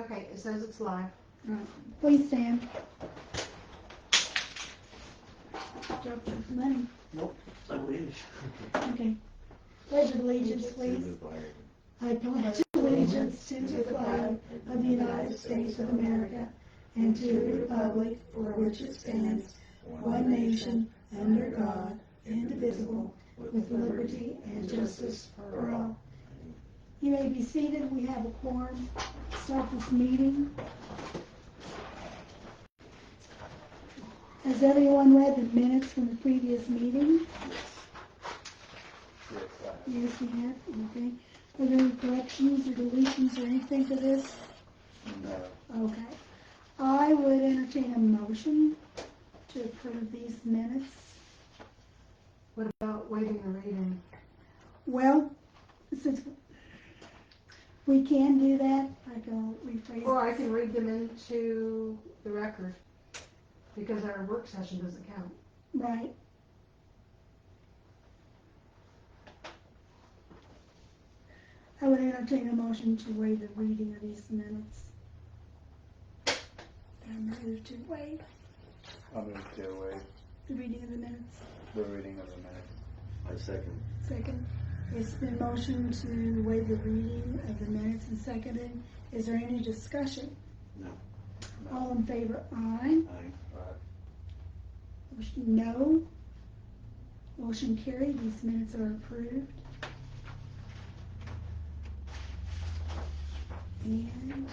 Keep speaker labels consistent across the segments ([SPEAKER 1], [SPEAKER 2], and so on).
[SPEAKER 1] Okay, it says it's live.
[SPEAKER 2] Please stand. Drop your money.
[SPEAKER 3] Nope, I wish.
[SPEAKER 2] Okay. Pledge of allegiance, please. I pledge allegiance to the flag of the United States of America and to the republic for which it stands, one nation, under God, indivisible, with liberty and justice for all. You may be seated. We have a quorum. Start this meeting. Has everyone read the minutes from the previous meeting? Yes, we have. Okay. Are there any corrections or deletions or anything to this?
[SPEAKER 3] No.
[SPEAKER 2] Okay. I would entertain a motion to approve these minutes.
[SPEAKER 1] What about waiving the reading?
[SPEAKER 2] Well, since we can do that, I can rephrase.
[SPEAKER 1] Or I can read them into the record, because our work session doesn't count.
[SPEAKER 2] Right. I would entertain a motion to waive the reading of these minutes. I move to waive
[SPEAKER 3] I'll move to waive
[SPEAKER 2] the reading of the minutes.
[SPEAKER 3] the reading of the minutes. I second.
[SPEAKER 2] Second. It's been motioned to waive the reading of the minutes and seconded. Is there any discussion?
[SPEAKER 3] No.
[SPEAKER 2] All in favor, aye.
[SPEAKER 3] Aye.
[SPEAKER 2] Motion, no. Motion carried. These minutes are approved. And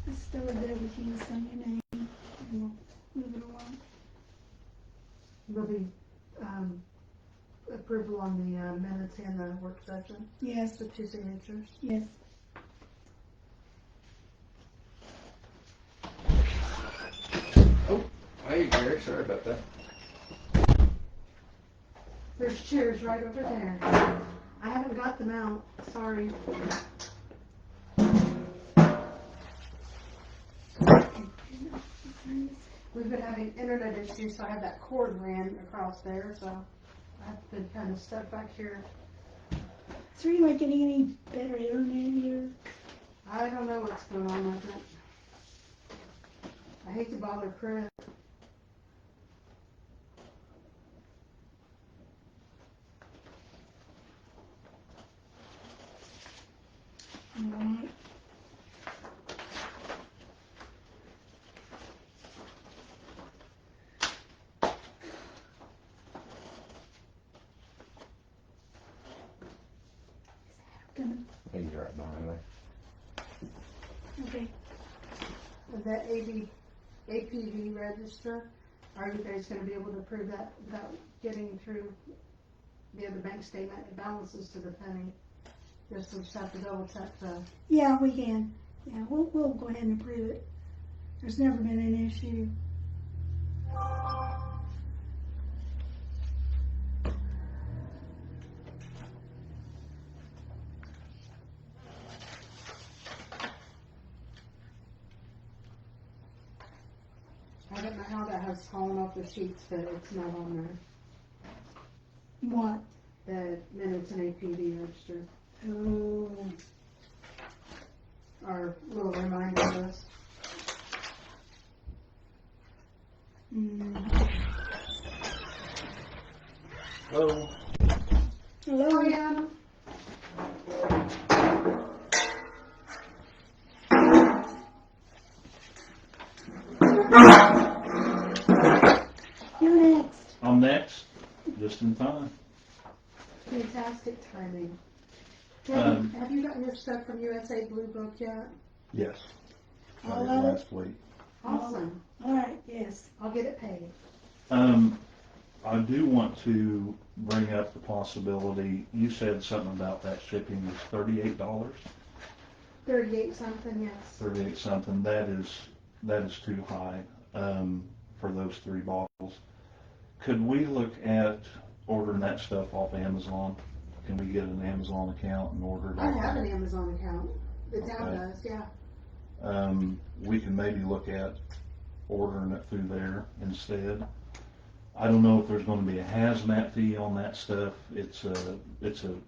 [SPEAKER 2] let's start there with you, sign your name, and we'll move it along.
[SPEAKER 1] Will be approval on the minutes and the work session,
[SPEAKER 2] Yes,
[SPEAKER 1] the two signatures.
[SPEAKER 2] yes.
[SPEAKER 3] Oh, hey Gary, sorry about that.
[SPEAKER 1] There's chairs right over there. I haven't got them out, sorry. We've been having internet issues, so I had that cord ran across there, so I've been kind of stuck back here.
[SPEAKER 2] Is there like any better internet here?
[SPEAKER 1] I don't know what's going on with it. I hate to bother Chris.
[SPEAKER 2] Alright. Coming.
[SPEAKER 3] He's right behind me.
[SPEAKER 2] Okay.
[SPEAKER 1] That APV register, are you guys gonna be able to approve that without getting through the other bank statement? It balances to the penny. Just have to double check the,
[SPEAKER 2] Yeah, we can. Yeah, we'll go ahead and approve it. There's never been an issue.
[SPEAKER 1] I don't know how that has fallen off the sheets, but it's not on there.
[SPEAKER 2] What?
[SPEAKER 1] The minutes and APV register,
[SPEAKER 2] Oh.
[SPEAKER 1] our little reminder list.
[SPEAKER 3] Hello.
[SPEAKER 2] Hello.
[SPEAKER 1] Oh, yeah.
[SPEAKER 2] You're next.
[SPEAKER 4] I'm next, just in time.
[SPEAKER 1] Fantastic timing. Have you gotten your stuff from USA Blue Book yet?
[SPEAKER 3] Yes.
[SPEAKER 2] All
[SPEAKER 3] Got it
[SPEAKER 2] of it?
[SPEAKER 3] last week.
[SPEAKER 1] Awesome.
[SPEAKER 2] Alright, yes.
[SPEAKER 1] I'll get it paid.
[SPEAKER 4] I do want to bring up the possibility, you said something about that shipping is $38,
[SPEAKER 1] 38 something, yes.
[SPEAKER 4] 38 something, that is too high, for those 3 bottles. Could we look at ordering that stuff off Amazon? Can we get an Amazon account and order it?
[SPEAKER 1] I have an Amazon account. The town
[SPEAKER 4] Okay.
[SPEAKER 1] does, yeah.
[SPEAKER 4] We can maybe look at ordering it through there instead. I don't know if there's gonna be a hazmat fee on that stuff. It's a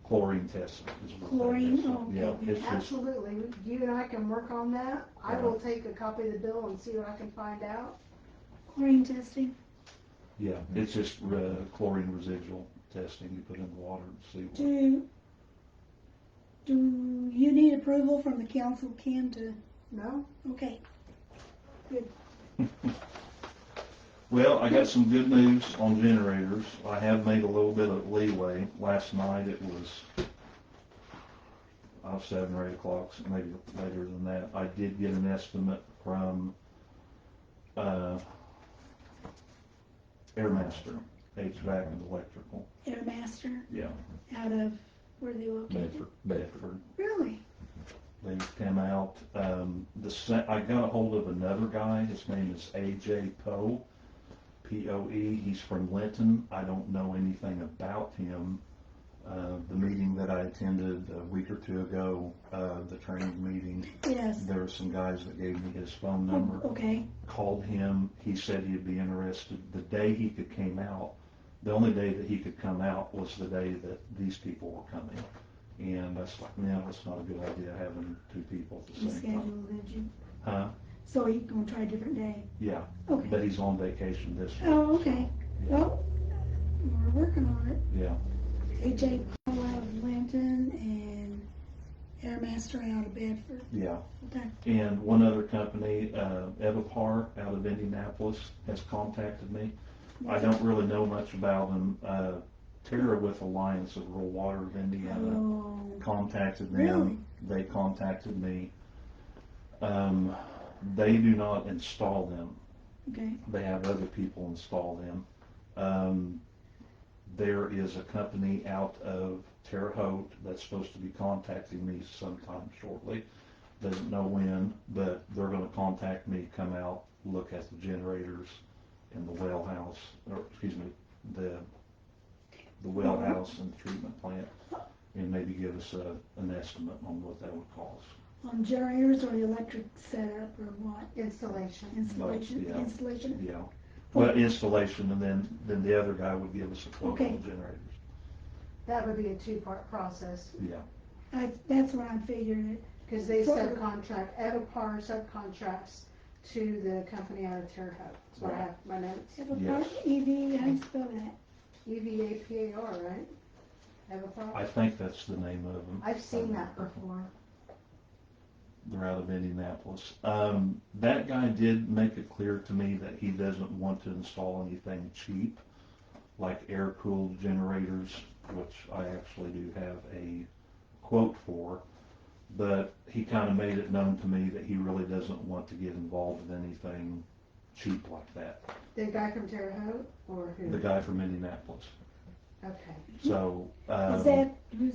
[SPEAKER 4] chlorine test. Is what that
[SPEAKER 2] Chlorine?
[SPEAKER 4] is.
[SPEAKER 2] Oh,
[SPEAKER 4] Yeah,
[SPEAKER 2] okay.
[SPEAKER 4] it's just,
[SPEAKER 1] Absolutely, you and I can work on that. I
[SPEAKER 4] Yeah.
[SPEAKER 1] will take a copy of the bill and see what I can find out.
[SPEAKER 2] Chlorine testing?
[SPEAKER 4] yeah, it's just chlorine residual testing. You put in the water and see what.
[SPEAKER 2] Do you need approval from the council, Kim, to,
[SPEAKER 1] No?
[SPEAKER 2] okay,
[SPEAKER 4] Well, I got some good news on generators. I have made a little bit of leeway. Last night it was 7 or 8 o'clock, so maybe later than that. I did get an estimate from Airmaster, HVAC and electrical.
[SPEAKER 2] Airmaster,
[SPEAKER 4] Yeah,
[SPEAKER 2] out of, where are they located?
[SPEAKER 4] Bedford.
[SPEAKER 2] Really?
[SPEAKER 4] They come out. I got a hold of another guy. His name is AJ Poe, P-O-E. He's from Linton. I don't know anything about him. The meeting that I attended a week or two ago, the training meeting,
[SPEAKER 2] Yes.
[SPEAKER 4] there were some guys that gave me his phone number.
[SPEAKER 2] Okay,
[SPEAKER 4] Called him. He said he'd be interested. The day he could came out, the only day that he could come out was the day that these people were coming. And I was like, no, that's not a good idea having 2 people at the
[SPEAKER 2] you
[SPEAKER 4] same time.
[SPEAKER 2] scheduled, did you?
[SPEAKER 4] Huh?
[SPEAKER 2] So you're gonna try a different day?
[SPEAKER 4] Yeah,
[SPEAKER 2] Okay.
[SPEAKER 4] but he's on vacation this week.
[SPEAKER 2] Oh, okay. Well, we're working on it.
[SPEAKER 4] Yeah,
[SPEAKER 2] AJ Paul out of Linton and Airmaster out of Bedford.
[SPEAKER 4] yeah.
[SPEAKER 2] Okay.
[SPEAKER 4] And one other company, Evapar out of Indianapolis, has contacted me. I don't really know much about them. Tara with Alliance of Rural Water of Indiana
[SPEAKER 2] Oh,
[SPEAKER 4] contacted
[SPEAKER 2] really?
[SPEAKER 4] them. They contacted me. They do not install them.
[SPEAKER 2] okay.
[SPEAKER 4] They have other people install them. There is a company out of Terre Haute that's supposed to be contacting me sometime shortly. Doesn't know when, but they're gonna contact me, come out, look at the generators in the well house, or excuse me, the well house and the treatment plant, and maybe give us an estimate on what that would cost.
[SPEAKER 2] On generators or the electric setup or what?
[SPEAKER 1] Installation.
[SPEAKER 2] Installation,
[SPEAKER 4] yeah.
[SPEAKER 2] installation?
[SPEAKER 4] Yeah. Well, installation, and then the other guy would give us a quote
[SPEAKER 2] Okay.
[SPEAKER 4] on the generators.
[SPEAKER 1] That would be a 2-part process,
[SPEAKER 4] Yeah.
[SPEAKER 2] That's what I figured it.
[SPEAKER 1] because they subcontract, Evapar subcontracts to the company out of Terre Haute. That's what I have in my notes.
[SPEAKER 4] Yes.
[SPEAKER 2] EV, how do you spell that?
[SPEAKER 1] EVAPAR, right? Evapar?
[SPEAKER 4] I think that's the name of them.
[SPEAKER 1] I've seen that before.
[SPEAKER 4] They're out of Indianapolis. That guy did make it clear to me that he doesn't want to install anything cheap, like air-cooled generators, which I actually do have a quote for, but he kind of made it known to me that he really doesn't want to get involved in anything cheap like that.
[SPEAKER 1] The guy from Terre Haute, or who?
[SPEAKER 4] The guy from Indianapolis.
[SPEAKER 1] Okay,
[SPEAKER 4] So,
[SPEAKER 2] Who's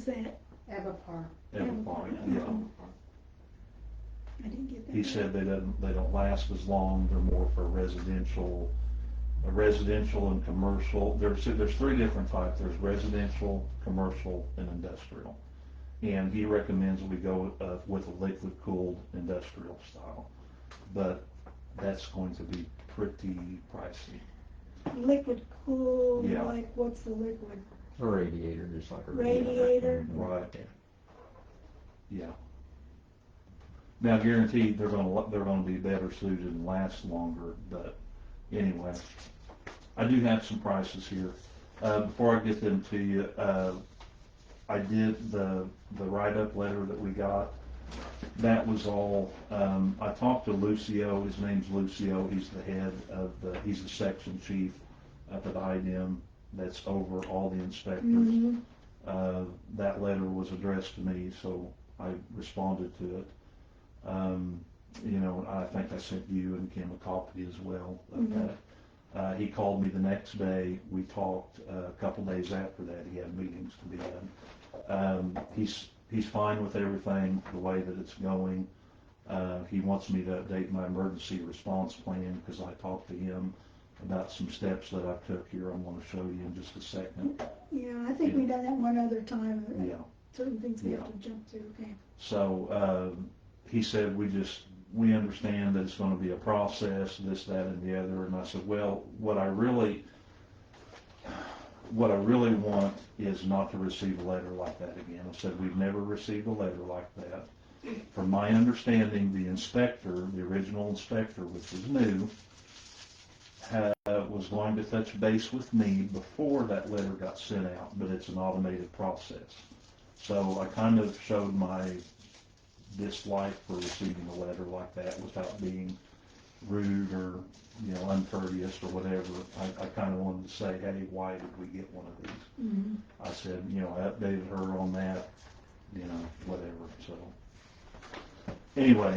[SPEAKER 2] that?
[SPEAKER 1] Evapar.
[SPEAKER 4] Evapar, yeah.
[SPEAKER 2] I didn't get that.
[SPEAKER 4] He said they don't last as long. They're more for residential and commercial. There's 3 different types. There's residential, commercial, and industrial. And he recommends we go with a liquid cooled industrial style, but that's going to be pretty pricey.
[SPEAKER 2] Liquid cool,
[SPEAKER 4] Yeah.
[SPEAKER 2] like what's the liquid?
[SPEAKER 3] A radiator, just like a
[SPEAKER 2] Radiator.
[SPEAKER 4] Right. Yeah. Now, guaranteed, they're gonna be better suited and last longer, but anyway. I do have some prices here. Before I get them to you, I did the write-up letter that we got. That was all, I talked to Lucio, his name's Lucio, he's the section chief up at IDEM that's over all the inspectors.
[SPEAKER 2] Mm-hmm.
[SPEAKER 4] That letter was addressed to me, so I responded to it. I think I sent you and Kim a copy as well of that. He called me the next day. We talked a couple days after that. He had meetings to be in. He's fine with everything, the way that it's going. He wants me to update my emergency response plan because I talked to him about some steps that I took here. I'm going to show you in just a second.
[SPEAKER 2] Yeah, I think we done that one other time.
[SPEAKER 4] Yeah.
[SPEAKER 2] Certain things we have to jump to, okay.
[SPEAKER 4] So he said, we understand that it's going to be a process, this, that, and the other. And I said, well, what I really what I really want is not to receive a letter like that again. I said, we've never received a letter like that. From my understanding, the inspector, the original inspector, which is new, was going to touch base with me before that letter got sent out, but it's an automated process. So I kind of showed my dislike for receiving a letter like that without being rude or, uncourteous or whatever. I kind of wanted to say, hey, why did we get one of these?
[SPEAKER 2] Mhm.
[SPEAKER 4] I said, I updated her on that, whatever, so. Anyway,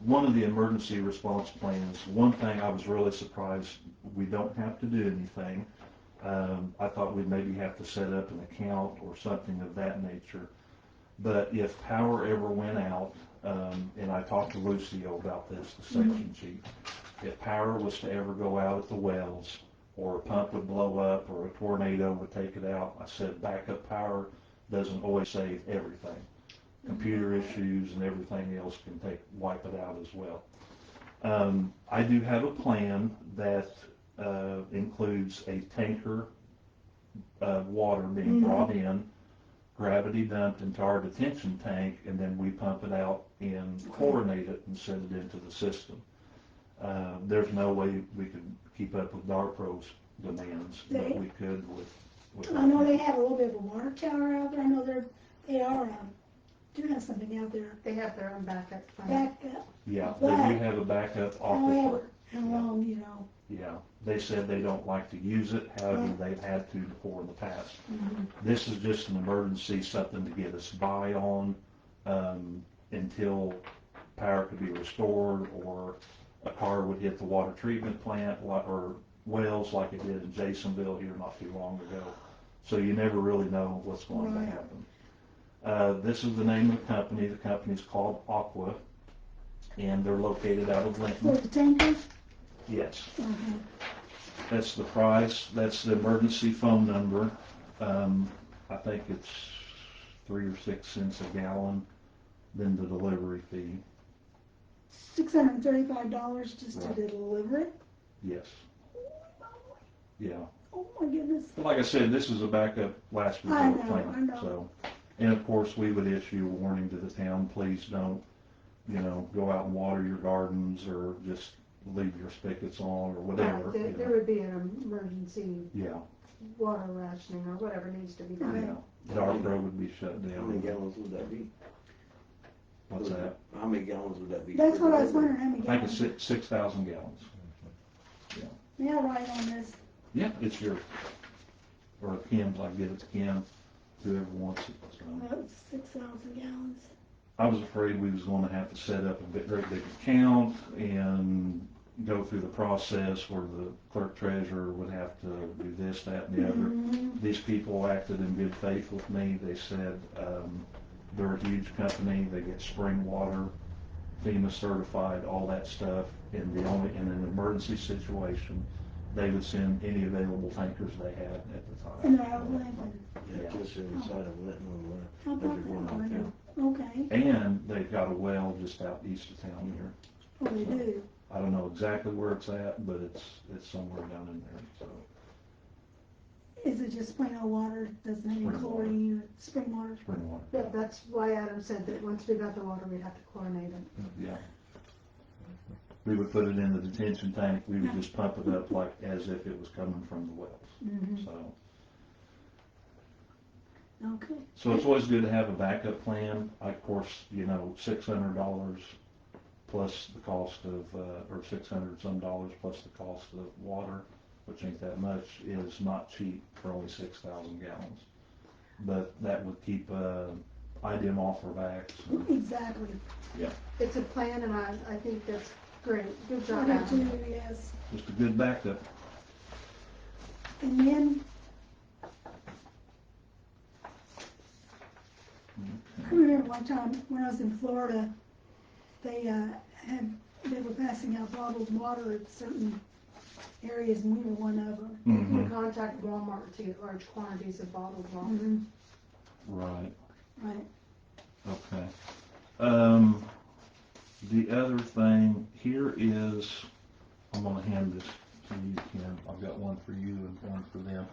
[SPEAKER 4] one of the emergency response plans, one thing I was really surprised, we don't have to do anything. I thought we'd maybe have to set up an account or something of that nature. But if power ever went out, and I talked to Lucio about this, the section chief, if power was to ever go out at the wells, or a pump would blow up, or a tornado would take it out, I said backup power doesn't always save everything. Computer issues and everything else can wipe it out as well. I do have a plan that includes a tanker of water being brought in, gravity dumped into our detention tank, and then we pump it out and chlorinate it and send it into the system. There's no way we could keep up with Darpro's demands, but we could with
[SPEAKER 2] I know they have a little bit of a water tower out there. I know they are do have something out there.
[SPEAKER 1] They have their own backup plan.
[SPEAKER 2] Back up.
[SPEAKER 4] Yeah, they do have a backup
[SPEAKER 2] However,
[SPEAKER 4] aquifer.
[SPEAKER 2] how long,
[SPEAKER 4] Yeah, they said they don't like to use it, however, they've had to before in the past.
[SPEAKER 2] Mhm.
[SPEAKER 4] This is just an emergency, something to get us by on until power could be restored, or a car would hit the water treatment plant or wells like it did in Jasonville here not too long ago. So you never really know what's going to happen. This is the name of the company. The company's called Aqua, and they're located out of
[SPEAKER 2] For
[SPEAKER 4] Linton.
[SPEAKER 2] the tankers?
[SPEAKER 4] Yes.
[SPEAKER 2] Uh-huh.
[SPEAKER 4] That's the price. That's the emergency phone number. I think it's 3 or 6 cents a gallon, then the delivery fee.
[SPEAKER 2] $635 just
[SPEAKER 4] Right.
[SPEAKER 2] to deliver it?
[SPEAKER 4] Yes. Yeah.
[SPEAKER 2] Oh my goodness.
[SPEAKER 4] But like I said, this is a backup last
[SPEAKER 2] I
[SPEAKER 4] resort
[SPEAKER 2] know,
[SPEAKER 4] plan.
[SPEAKER 2] I know.
[SPEAKER 4] So, and of course, we would issue a warning to the town, please don't, go out and water your gardens or just leave your spigots on or whatever.
[SPEAKER 1] Right, there would be an emergency
[SPEAKER 4] Yeah,
[SPEAKER 1] water rationing or whatever needs to be done.
[SPEAKER 4] yeah. Darkrow would be shut
[SPEAKER 3] How many
[SPEAKER 4] down.
[SPEAKER 3] gallons would that be?
[SPEAKER 4] What's that?
[SPEAKER 3] How many gallons would that be?
[SPEAKER 2] That's
[SPEAKER 3] per
[SPEAKER 2] what I was
[SPEAKER 3] delivery?
[SPEAKER 2] wondering, how many
[SPEAKER 4] I think
[SPEAKER 2] gallons?
[SPEAKER 4] it's 6,000 gallons.
[SPEAKER 2] May I write on this?
[SPEAKER 4] Yeah, it's yours. Or Kim's, I give it to Kim, whoever wants it. So,
[SPEAKER 2] That's 6,000 gallons.
[SPEAKER 4] I was afraid we was gonna have to set up a very big account and go through the process where the clerk treasurer would have to do this, that, and the other.
[SPEAKER 2] Mhm.
[SPEAKER 4] These people acted in good faith with me. They said, they're a huge company, they get spring water, FEMA certified, all that stuff, and in an emergency situation, they would send any available tankers they had at the time.
[SPEAKER 2] And they're out of Lincoln.
[SPEAKER 3] Yeah, just inside of Linton on the left.
[SPEAKER 2] How
[SPEAKER 3] As
[SPEAKER 2] about
[SPEAKER 3] you're going
[SPEAKER 2] that?
[SPEAKER 3] out there.
[SPEAKER 2] Okay.
[SPEAKER 4] And they've got a well just out east of town here.
[SPEAKER 2] Oh, they do.
[SPEAKER 4] I don't know exactly where it's at, but it's somewhere down in there, so.
[SPEAKER 2] Is it just plain old water? Doesn't have any
[SPEAKER 4] Spring water.
[SPEAKER 2] chlorine or spring water?
[SPEAKER 4] Spring water.
[SPEAKER 1] Yeah, that's why Adam said that once we got the water, we'd have to chlorinate it.
[SPEAKER 4] Yeah. We would put it in the detention tank, we would just pump it up like as if it was coming from the wells,
[SPEAKER 2] Mhm.
[SPEAKER 4] so.
[SPEAKER 2] Okay.
[SPEAKER 4] So it's always good to have a backup plan. Of course, $600 plus the cost of, or 600 some dollars plus the cost of water, which ain't that much, is not cheap for only 6,000 gallons. But that would keep, IDEM off our backs.
[SPEAKER 2] Exactly.
[SPEAKER 1] It's a plan, and I think that's great. Good
[SPEAKER 2] I
[SPEAKER 1] job,
[SPEAKER 2] do
[SPEAKER 1] Adam.
[SPEAKER 2] too, yes.
[SPEAKER 4] Just a good backup.
[SPEAKER 2] And then, I remember one time when I was in Florida, they were passing out bottled water at certain areas, and we were one of them.
[SPEAKER 1] You
[SPEAKER 4] Mhm.
[SPEAKER 1] can contact Walmart to get large quantities of bottled water.
[SPEAKER 2] Mhm.
[SPEAKER 4] Right.
[SPEAKER 2] Right.
[SPEAKER 4] Okay. The other thing here is, I'm gonna hand this for you, Kim. I've got one for you and one for them.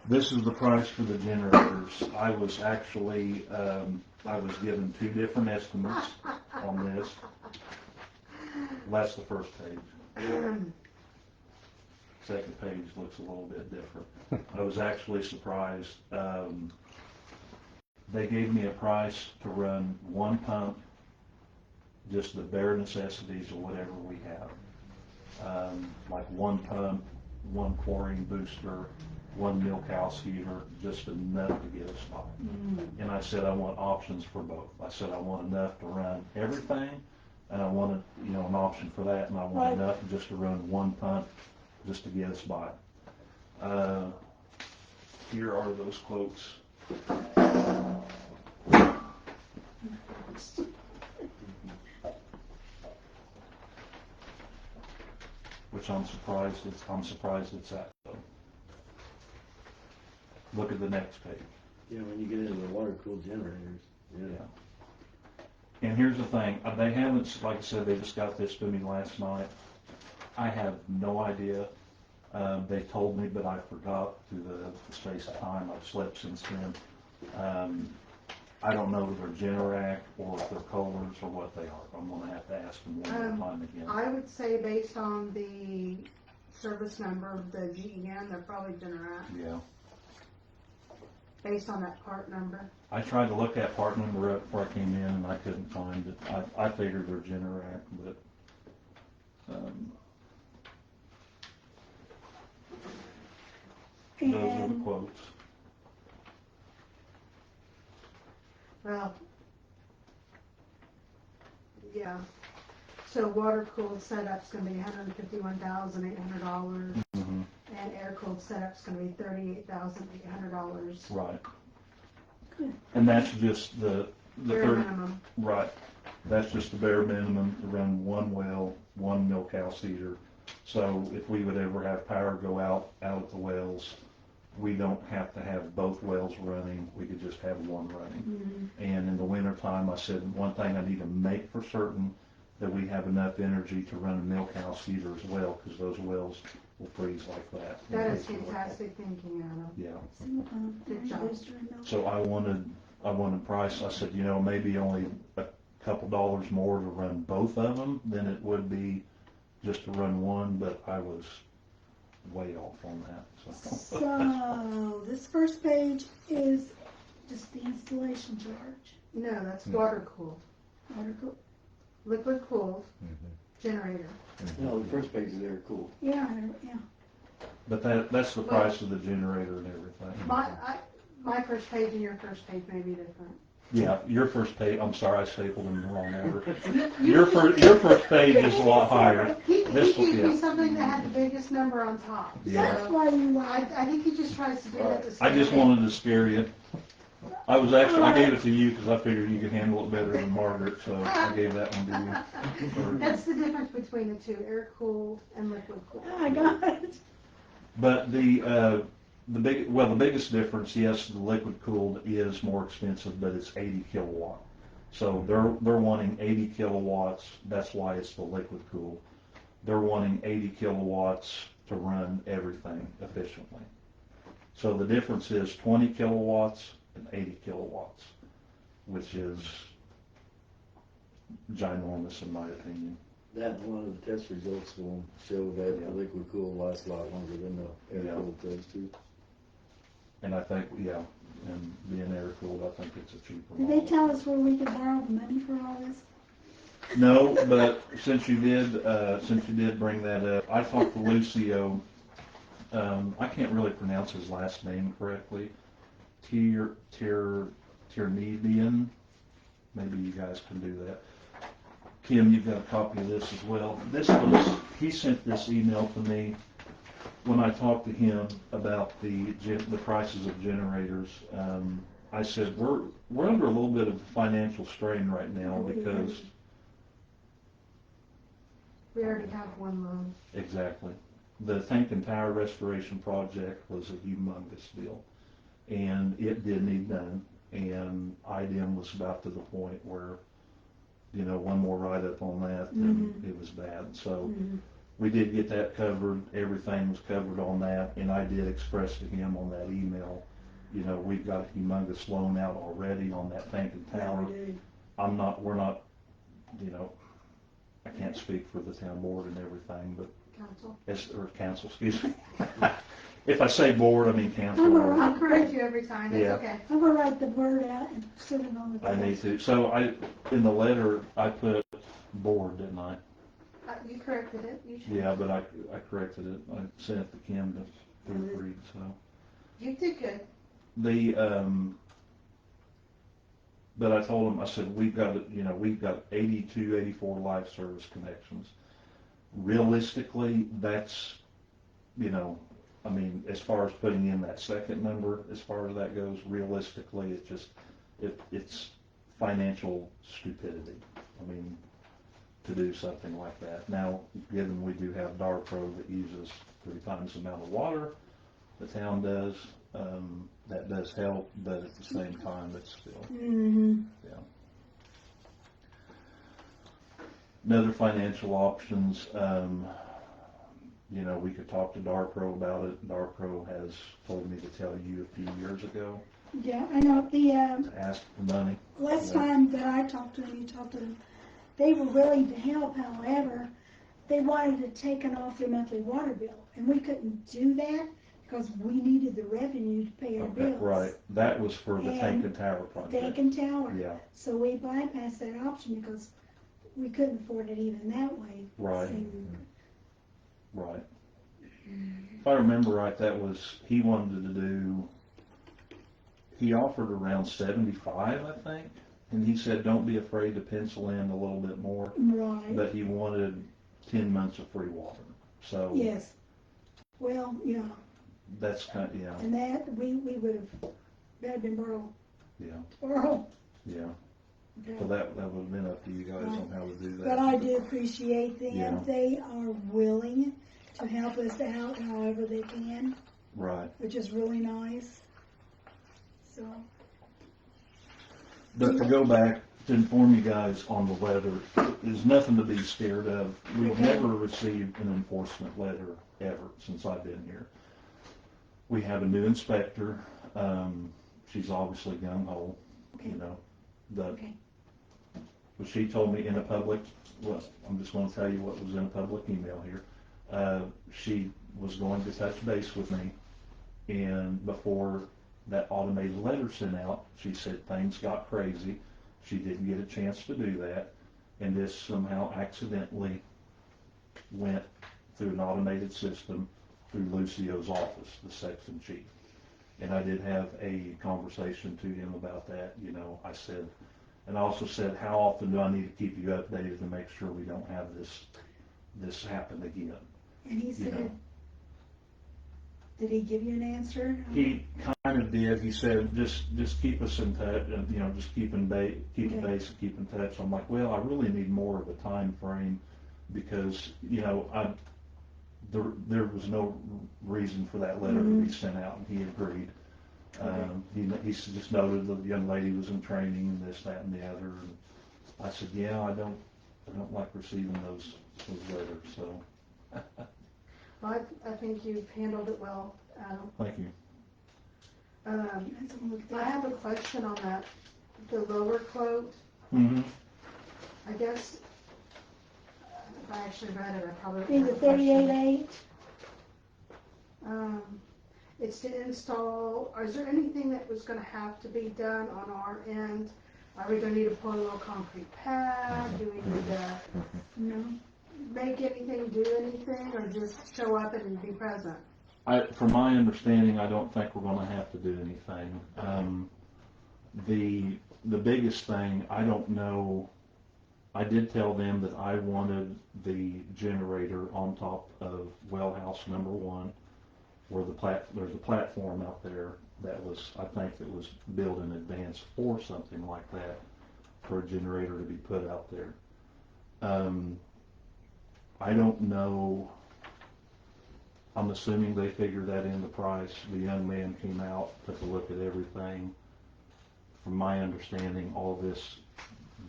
[SPEAKER 4] This is the price for the generators. I was actually, I was given two different estimates on this. That's the first page. Second page looks a little bit different. I was actually surprised. They gave me a price to run one pump, just the bare necessities of whatever we have. Like one pump, one chlorine booster, one milk house heater, just enough to get us by. And I said I want options for both. I said I want enough to run everything, and I wanted, an option for that, and I want enough just to run one pump just to get us by. Here are those quotes. Which I'm surprised it's at though. Look at the next page.
[SPEAKER 5] Yeah, when you get into the water-cooled generators, yeah.
[SPEAKER 4] And here's the thing, they haven't, like I said, they just got this to me last night. I have no idea. They told me, but I forgot through the space of time. I've slept since then. I don't know if they're Generac or if they're Kohler's or what they are. I'm gonna have to ask them one more time again.
[SPEAKER 1] I would say based on the service number of the GEN, they're probably Generac,
[SPEAKER 4] Yeah.
[SPEAKER 1] based on that part number.
[SPEAKER 4] I tried to look that part number up before I came in and I couldn't find it. I figured they're Generac, but, those are the
[SPEAKER 2] And
[SPEAKER 4] quotes.
[SPEAKER 1] Well, yeah. So water cooled setup's gonna be $151,800,
[SPEAKER 4] Mm-hmm.
[SPEAKER 1] and air cooled setup's gonna be $38,800.
[SPEAKER 4] Right.
[SPEAKER 2] Good.
[SPEAKER 4] And that's just the
[SPEAKER 1] Bare
[SPEAKER 4] 30,
[SPEAKER 1] minimum.
[SPEAKER 4] right. That's just the bare minimum to run one well, one milk house heater. So if we would ever have power go out at the wells, we don't have to have both wells running. We could just have one running. And in the wintertime, I said, one thing I need to make for certain that we have enough energy to run a milk house heater as well, because those wells will freeze like that.
[SPEAKER 1] That is fantastic thinking, Adam.
[SPEAKER 4] Yeah.
[SPEAKER 2] single pump,
[SPEAKER 1] Good job.
[SPEAKER 2] booster, and milk.
[SPEAKER 4] So I wanted price. I said, maybe only a couple dollars more to run both of them than it would be just to run one, but I was way off on that. So
[SPEAKER 2] So, this first page is just the installation charge.
[SPEAKER 1] No, that's water cooled.
[SPEAKER 2] Water cool.
[SPEAKER 1] Liquid cooled generator.
[SPEAKER 5] No, the first page is air cooled.
[SPEAKER 2] Yeah, yeah.
[SPEAKER 4] But that's the price of the generator and everything.
[SPEAKER 1] My first page and your first page may be different.
[SPEAKER 4] Yeah, your first page, I'm sorry, I stapled them in the wrong order. Your first page is a lot higher.
[SPEAKER 1] He
[SPEAKER 4] This
[SPEAKER 1] gave
[SPEAKER 4] one,
[SPEAKER 1] me
[SPEAKER 4] yeah.
[SPEAKER 1] something that had the biggest number on top.
[SPEAKER 4] Yeah.
[SPEAKER 2] That's why you
[SPEAKER 1] I
[SPEAKER 2] like.
[SPEAKER 1] think he just tries to do that to
[SPEAKER 4] I just
[SPEAKER 1] scare me.
[SPEAKER 4] wanted to scare you. I gave it to you because I figured you could handle it better than Margaret, so I gave that one to you.
[SPEAKER 1] That's the difference between the two, air cooled and liquid cooled.
[SPEAKER 2] I got it.
[SPEAKER 4] But the biggest difference, yes, the liquid cooled is more expensive, but it's 80 kilowatt. So they're wanting 80 kilowatts. That's why it's the liquid cooled. They're wanting 80 kilowatts to run everything efficiently. So the difference is 20 kilowatts and 80 kilowatts, which is ginormous in my opinion.
[SPEAKER 5] That and one of the test results will show that the liquid cooled lasts a lot longer than the air cooled does too.
[SPEAKER 4] And I think, yeah, and being air cooled, I think it's a cheaper
[SPEAKER 2] Did they
[SPEAKER 4] model.
[SPEAKER 2] tell us where we could borrow the money for all this?
[SPEAKER 4] No, but since you did bring that up, I talked to Lucio. I can't really pronounce his last name correctly. Tiernidian. Maybe you guys can do that. Kim, you've got a copy of this as well. He sent this email to me when I talked to him about the prices of generators. I said, we're under a little bit of financial strain right now because
[SPEAKER 1] We already have one loan.
[SPEAKER 4] exactly. The tank and tower restoration project was a humongous deal, and it did need done, and IDM was about to the point where, one more write-up on that, and it was bad. So we did get that covered, everything was covered on that, and I did express to him on that email, you know, we've got a humongous loan out already on that Tankin Tower. We're not, you know, I can't speak for the town board and everything, but
[SPEAKER 1] Council.
[SPEAKER 4] or council, excuse me. If I say board, I mean council.
[SPEAKER 2] I'm all right.
[SPEAKER 1] I'll correct you every time, it's
[SPEAKER 4] Yeah.
[SPEAKER 1] okay.
[SPEAKER 2] I'm gonna write the word out and sit it on the
[SPEAKER 4] I
[SPEAKER 2] desk.
[SPEAKER 4] need to, so in the letter, I put board, didn't I?
[SPEAKER 1] You corrected it, you should.
[SPEAKER 4] Yeah, but I corrected it, I sent it to Kim to proofread, so.
[SPEAKER 1] You did good.
[SPEAKER 4] But I told him, I said, we've got 82, 84 live service connections. Realistically, that's, you know, I mean, as far as putting in that second number, as far as that goes, realistically, it's financial stupidity. I mean, to do something like that. Now, given we do have Darpro that uses 3 times the amount of water the town does, that does help, but at the same time, it's still,
[SPEAKER 2] Mm-hmm.
[SPEAKER 4] yeah. Another financial options, you know, we could talk to Darpro about it. Darpro has told me to tell you a few years ago
[SPEAKER 2] Yeah, I know,
[SPEAKER 4] to ask for money.
[SPEAKER 2] last
[SPEAKER 4] Yeah.
[SPEAKER 2] time that I talked to them, you talked to them, they were willing to help, however, they wanted it taken off their monthly water bill, and we couldn't do that because we needed the revenue to pay our
[SPEAKER 4] Okay,
[SPEAKER 2] bills.
[SPEAKER 4] right, that was for the
[SPEAKER 2] And
[SPEAKER 4] Tankin Tower project.
[SPEAKER 2] Tankin Tower.
[SPEAKER 4] Yeah,
[SPEAKER 2] So we bypassed that option because we couldn't afford it even that way.
[SPEAKER 4] right.
[SPEAKER 2] So,
[SPEAKER 4] right. If I remember right, he wanted to do, he offered around 75, I think, and he said, don't be afraid to pencil in a little bit more,
[SPEAKER 2] right,
[SPEAKER 4] but he wanted 10 months of free water. So
[SPEAKER 2] yes. Well, yeah,
[SPEAKER 4] that's kind of, yeah,
[SPEAKER 2] and that, we would have, that'd been Burl.
[SPEAKER 4] yeah,
[SPEAKER 2] Burl.
[SPEAKER 4] yeah.
[SPEAKER 2] Okay.
[SPEAKER 4] So that would have been up to you guys on how to do that.
[SPEAKER 2] But I do appreciate them.
[SPEAKER 4] Yeah.
[SPEAKER 2] They are willing to help us out however they can,
[SPEAKER 4] Right.
[SPEAKER 2] which is really nice. So,
[SPEAKER 4] But to go back, to inform you guys on the letter, there's nothing to be scared of. We've
[SPEAKER 2] Okay.
[SPEAKER 4] never received an enforcement letter ever since I've been here. We have a new inspector. She's obviously gung-ho,
[SPEAKER 2] okay,
[SPEAKER 4] you know. But
[SPEAKER 2] okay,
[SPEAKER 4] what she told me in a public, well, I'm just going to tell you what was in a public email here. She was going to touch base with me, and before that automated letter sent out, she said things got crazy. She didn't get a chance to do that, and this somehow accidentally went through an automated system through Lucio's office, the section chief. And I did have a conversation to him about that, you know. I said, and I also said, how often do I need to keep you updated to make sure we don't have this happen again?
[SPEAKER 2] and he
[SPEAKER 4] You
[SPEAKER 2] said,
[SPEAKER 4] know.
[SPEAKER 2] did he give you an answer?
[SPEAKER 4] He kind of did. He said, just keep us in touch, and you know, just keep in base and keep in touch. I'm like, well, I really need more of a time frame because you know, there was no reason for that letter to be sent out, and he agreed. He just noted that the young lady was in training and this, that, and the other. And I said, yeah, I don't like receiving those letters. So
[SPEAKER 1] Well, I think you've handled it well, Adam.
[SPEAKER 4] thank you.
[SPEAKER 1] I have a question on that, the lower quote.
[SPEAKER 4] Mm-hmm.
[SPEAKER 1] I guess, if I actually read it, I probably
[SPEAKER 2] Be
[SPEAKER 1] would
[SPEAKER 2] the
[SPEAKER 1] have a question.
[SPEAKER 2] 38.8.
[SPEAKER 1] It's to install, is there anything that was gonna have to be done on our end? Are we gonna need to pour a little concrete pad? Do we need to
[SPEAKER 2] No,
[SPEAKER 1] make anything, do anything, or just show up and be present?
[SPEAKER 4] From my understanding, I don't think we're going to have to do anything. The biggest thing, I don't know. I did tell them that I wanted the generator on top of well house number 1, where there's a platform out there that was, I think, that was built in advance for something like that, for a generator to be put out there. I don't know. I'm assuming they figured that in the price. The young man came out, took a look at everything. From my understanding, all this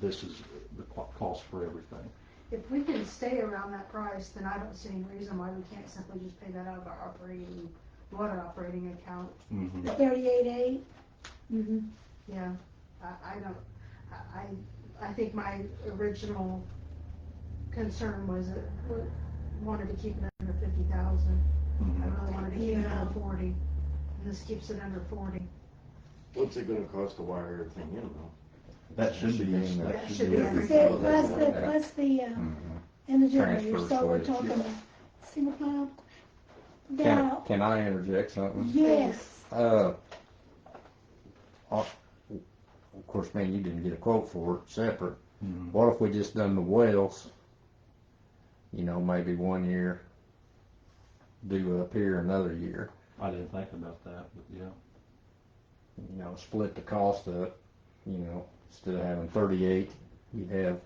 [SPEAKER 4] is the cost for everything.
[SPEAKER 1] if we can stay around that price, then I don't see any reason why we can't simply just pay that out of our water operating account.
[SPEAKER 4] Mhm.
[SPEAKER 2] The 38.8. Mm-hmm.
[SPEAKER 1] Yeah, I don't, I think my original concern was that we wanted to keep it under 50,000. I
[SPEAKER 4] Mhm.
[SPEAKER 1] really wanted to keep it under 40, and this keeps it under 40.
[SPEAKER 5] What's it gonna cost to wire everything in though?
[SPEAKER 4] That should be,
[SPEAKER 1] That should be
[SPEAKER 4] everything.
[SPEAKER 2] So plus the, and the generator,
[SPEAKER 3] Transfer
[SPEAKER 2] so we're
[SPEAKER 3] switch.
[SPEAKER 2] talking about single pump.
[SPEAKER 3] Can,
[SPEAKER 2] Now,
[SPEAKER 3] can I interject something?
[SPEAKER 2] yes,
[SPEAKER 3] Of course, man, you didn't get a quote for it separate.
[SPEAKER 4] Mhm.
[SPEAKER 3] What if we just done the wells? You know, maybe 1 year, do up here another year.
[SPEAKER 4] I didn't think about that, but yeah.
[SPEAKER 3] You know, split the cost up. You know, instead of having 38, you'd have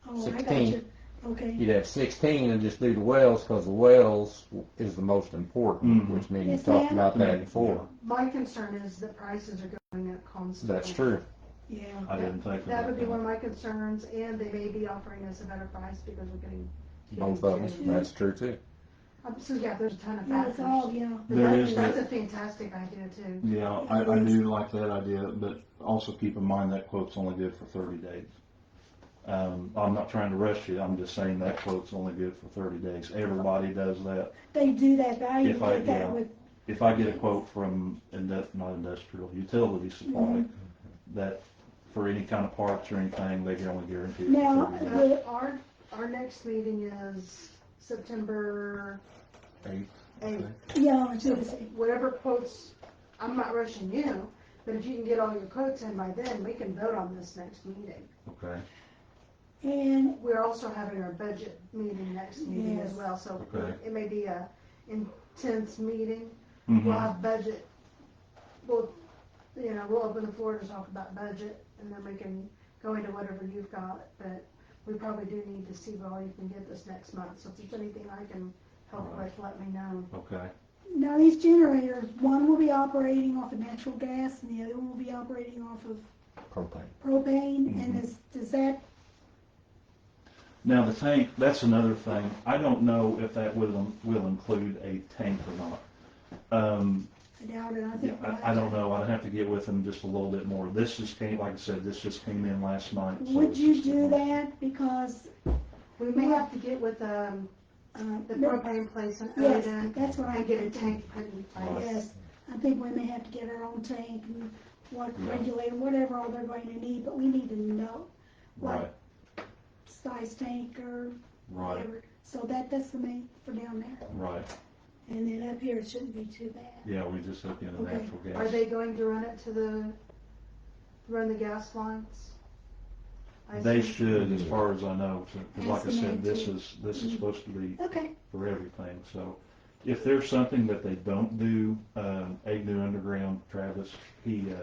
[SPEAKER 2] oh, I got
[SPEAKER 3] 16.
[SPEAKER 2] you, okay.
[SPEAKER 3] You'd have 16 and just do the wells because the wells is the most important,
[SPEAKER 4] Mhm.
[SPEAKER 3] which means
[SPEAKER 2] Yes,
[SPEAKER 3] you talked
[SPEAKER 2] ma'am.
[SPEAKER 3] about that before.
[SPEAKER 1] My concern is that prices are going up constantly.
[SPEAKER 3] That's true.
[SPEAKER 2] Yeah,
[SPEAKER 4] I didn't think about
[SPEAKER 1] That would be one
[SPEAKER 4] that.
[SPEAKER 1] of my concerns, and they may be offering us a better price because we're getting.
[SPEAKER 3] Both of them.
[SPEAKER 1] two.
[SPEAKER 3] That's true too.
[SPEAKER 1] So yeah, there's a ton of
[SPEAKER 2] yeah,
[SPEAKER 1] factors.
[SPEAKER 2] it's all, yeah.
[SPEAKER 1] But
[SPEAKER 4] There
[SPEAKER 1] that's,
[SPEAKER 4] is
[SPEAKER 1] that's a fantastic idea too.
[SPEAKER 4] Yeah, I do like that idea, but also keep in mind that quote's only good for 30 days. I'm not trying to rush you, I'm just saying that quote's only good for 30 days. Everybody does that.
[SPEAKER 2] They do that, but I
[SPEAKER 4] If I-
[SPEAKER 2] did that
[SPEAKER 4] yeah.
[SPEAKER 2] with,
[SPEAKER 4] If I get a quote from, not industrial, utility supply,
[SPEAKER 2] Mhm.
[SPEAKER 4] that for any kind of parts or anything, they can only guarantee it
[SPEAKER 2] Now,
[SPEAKER 4] for 30 days.
[SPEAKER 1] Our next meeting is September
[SPEAKER 4] Eight,
[SPEAKER 1] 8th.
[SPEAKER 2] yeah, it's
[SPEAKER 1] So
[SPEAKER 2] just-
[SPEAKER 1] whatever quotes, I'm not rushing you, but if you can get all your quotes in by then, we can vote on this next meeting.
[SPEAKER 4] Okay,
[SPEAKER 2] and,
[SPEAKER 1] We're also having our budget meeting next meeting as
[SPEAKER 2] Yes.
[SPEAKER 1] well, so
[SPEAKER 4] Okay.
[SPEAKER 1] it may be a intense meeting.
[SPEAKER 4] Mhm.
[SPEAKER 1] We'll have budget, we'll open the floor to talk about budget, and then we can go into whatever you've got, but we probably do need to see what all you can get this next month, so if there's anything I can help
[SPEAKER 4] Right.
[SPEAKER 1] with, let me know.
[SPEAKER 4] Okay,
[SPEAKER 2] now these generators, one will be operating off of natural gas and the other one will be operating off of
[SPEAKER 3] Propane.
[SPEAKER 2] propane, and
[SPEAKER 4] Mhm.
[SPEAKER 2] does that,
[SPEAKER 4] now the tank, that's another thing, I don't know if that will include a tank or not.
[SPEAKER 2] I doubt it, I
[SPEAKER 4] Yeah,
[SPEAKER 2] think.
[SPEAKER 4] I don't know, I'd have to get with them just a little bit more. This just came, like I said, this just came in last night. so
[SPEAKER 2] Would
[SPEAKER 4] it's
[SPEAKER 2] you
[SPEAKER 4] just-
[SPEAKER 2] do that, because,
[SPEAKER 1] We may have to get with, the propane place in
[SPEAKER 2] yes,
[SPEAKER 1] Odin
[SPEAKER 2] that's what I
[SPEAKER 1] and get a
[SPEAKER 2] think.
[SPEAKER 1] tank put in place.
[SPEAKER 2] Yes, I think we may have to get our own tank and what
[SPEAKER 4] Yeah.
[SPEAKER 2] regulator, whatever all they're going to need, but we need to know
[SPEAKER 4] Right,
[SPEAKER 2] what size tank or
[SPEAKER 4] right,
[SPEAKER 2] whatever. So that's the main for down there,
[SPEAKER 4] right.
[SPEAKER 2] and then up here it shouldn't be too bad.
[SPEAKER 4] Yeah, we just hook into
[SPEAKER 2] Okay.
[SPEAKER 4] natural gas.
[SPEAKER 1] Are they going to run it run the gas lines? I
[SPEAKER 4] They
[SPEAKER 1] see.
[SPEAKER 4] should, as far as I know, 'cause like I said, this
[SPEAKER 2] Estimated
[SPEAKER 4] is supposed to be
[SPEAKER 2] Okay,
[SPEAKER 4] for everything, so. If there's something that they don't do, Agnew Underground, Travis, he
[SPEAKER 2] yeah,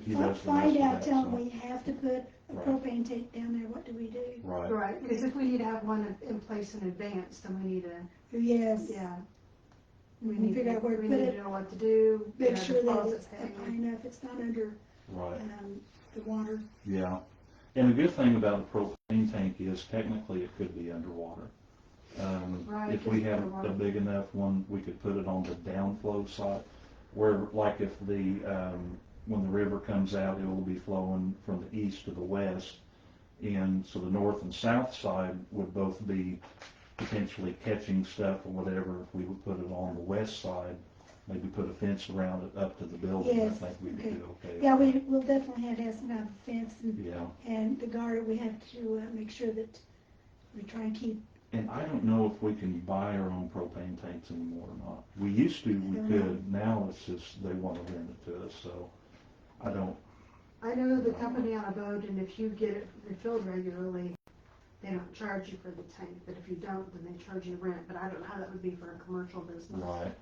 [SPEAKER 4] He does the
[SPEAKER 2] find
[SPEAKER 4] rest of
[SPEAKER 2] out,
[SPEAKER 4] that,
[SPEAKER 2] tell them
[SPEAKER 4] so.
[SPEAKER 2] we have to put a
[SPEAKER 4] Right.
[SPEAKER 2] propane tank down there, what do we do?
[SPEAKER 4] right,
[SPEAKER 1] Right, because if we need to have one in place in advance, then we need to,
[SPEAKER 2] Yes.
[SPEAKER 1] yeah.
[SPEAKER 2] We need to figure out where to
[SPEAKER 1] We
[SPEAKER 2] put
[SPEAKER 1] need
[SPEAKER 2] it,
[SPEAKER 1] to know what to do.
[SPEAKER 2] make
[SPEAKER 1] you know,
[SPEAKER 2] sure that
[SPEAKER 1] deposit
[SPEAKER 2] it's
[SPEAKER 1] paid.
[SPEAKER 2] high enough, it's not under,
[SPEAKER 4] right,
[SPEAKER 2] the water.
[SPEAKER 4] yeah. And the good thing about the propane tank is technically it could be underwater.
[SPEAKER 1] Right,
[SPEAKER 4] If we
[SPEAKER 1] just
[SPEAKER 4] had
[SPEAKER 1] underwater.
[SPEAKER 4] a big enough one, we could put it on the downflow side, where like if when the river comes out, it will be flowing from the east to the west. And so the north and south side would both be potentially catching stuff or whatever. If we would put it on the west side, maybe put a fence around it up to the building, I
[SPEAKER 2] Yes,
[SPEAKER 4] think we would
[SPEAKER 2] okay.
[SPEAKER 4] do okay.
[SPEAKER 2] Yeah, we'll definitely have to have some kind of fence
[SPEAKER 4] Yeah,
[SPEAKER 2] and to guard it, we have to make sure that we try and keep,
[SPEAKER 4] and I don't know if we can buy our own propane tanks anymore or not. We used to, we
[SPEAKER 2] I don't
[SPEAKER 4] could, now it's just, they want to rent it to us, so I don't,
[SPEAKER 1] I know the company on a boat, and if you get it refilled regularly, they don't charge you for the tank, but if you don't, then they charge you rent, but I don't know how that would be for a commercial business.
[SPEAKER 4] right,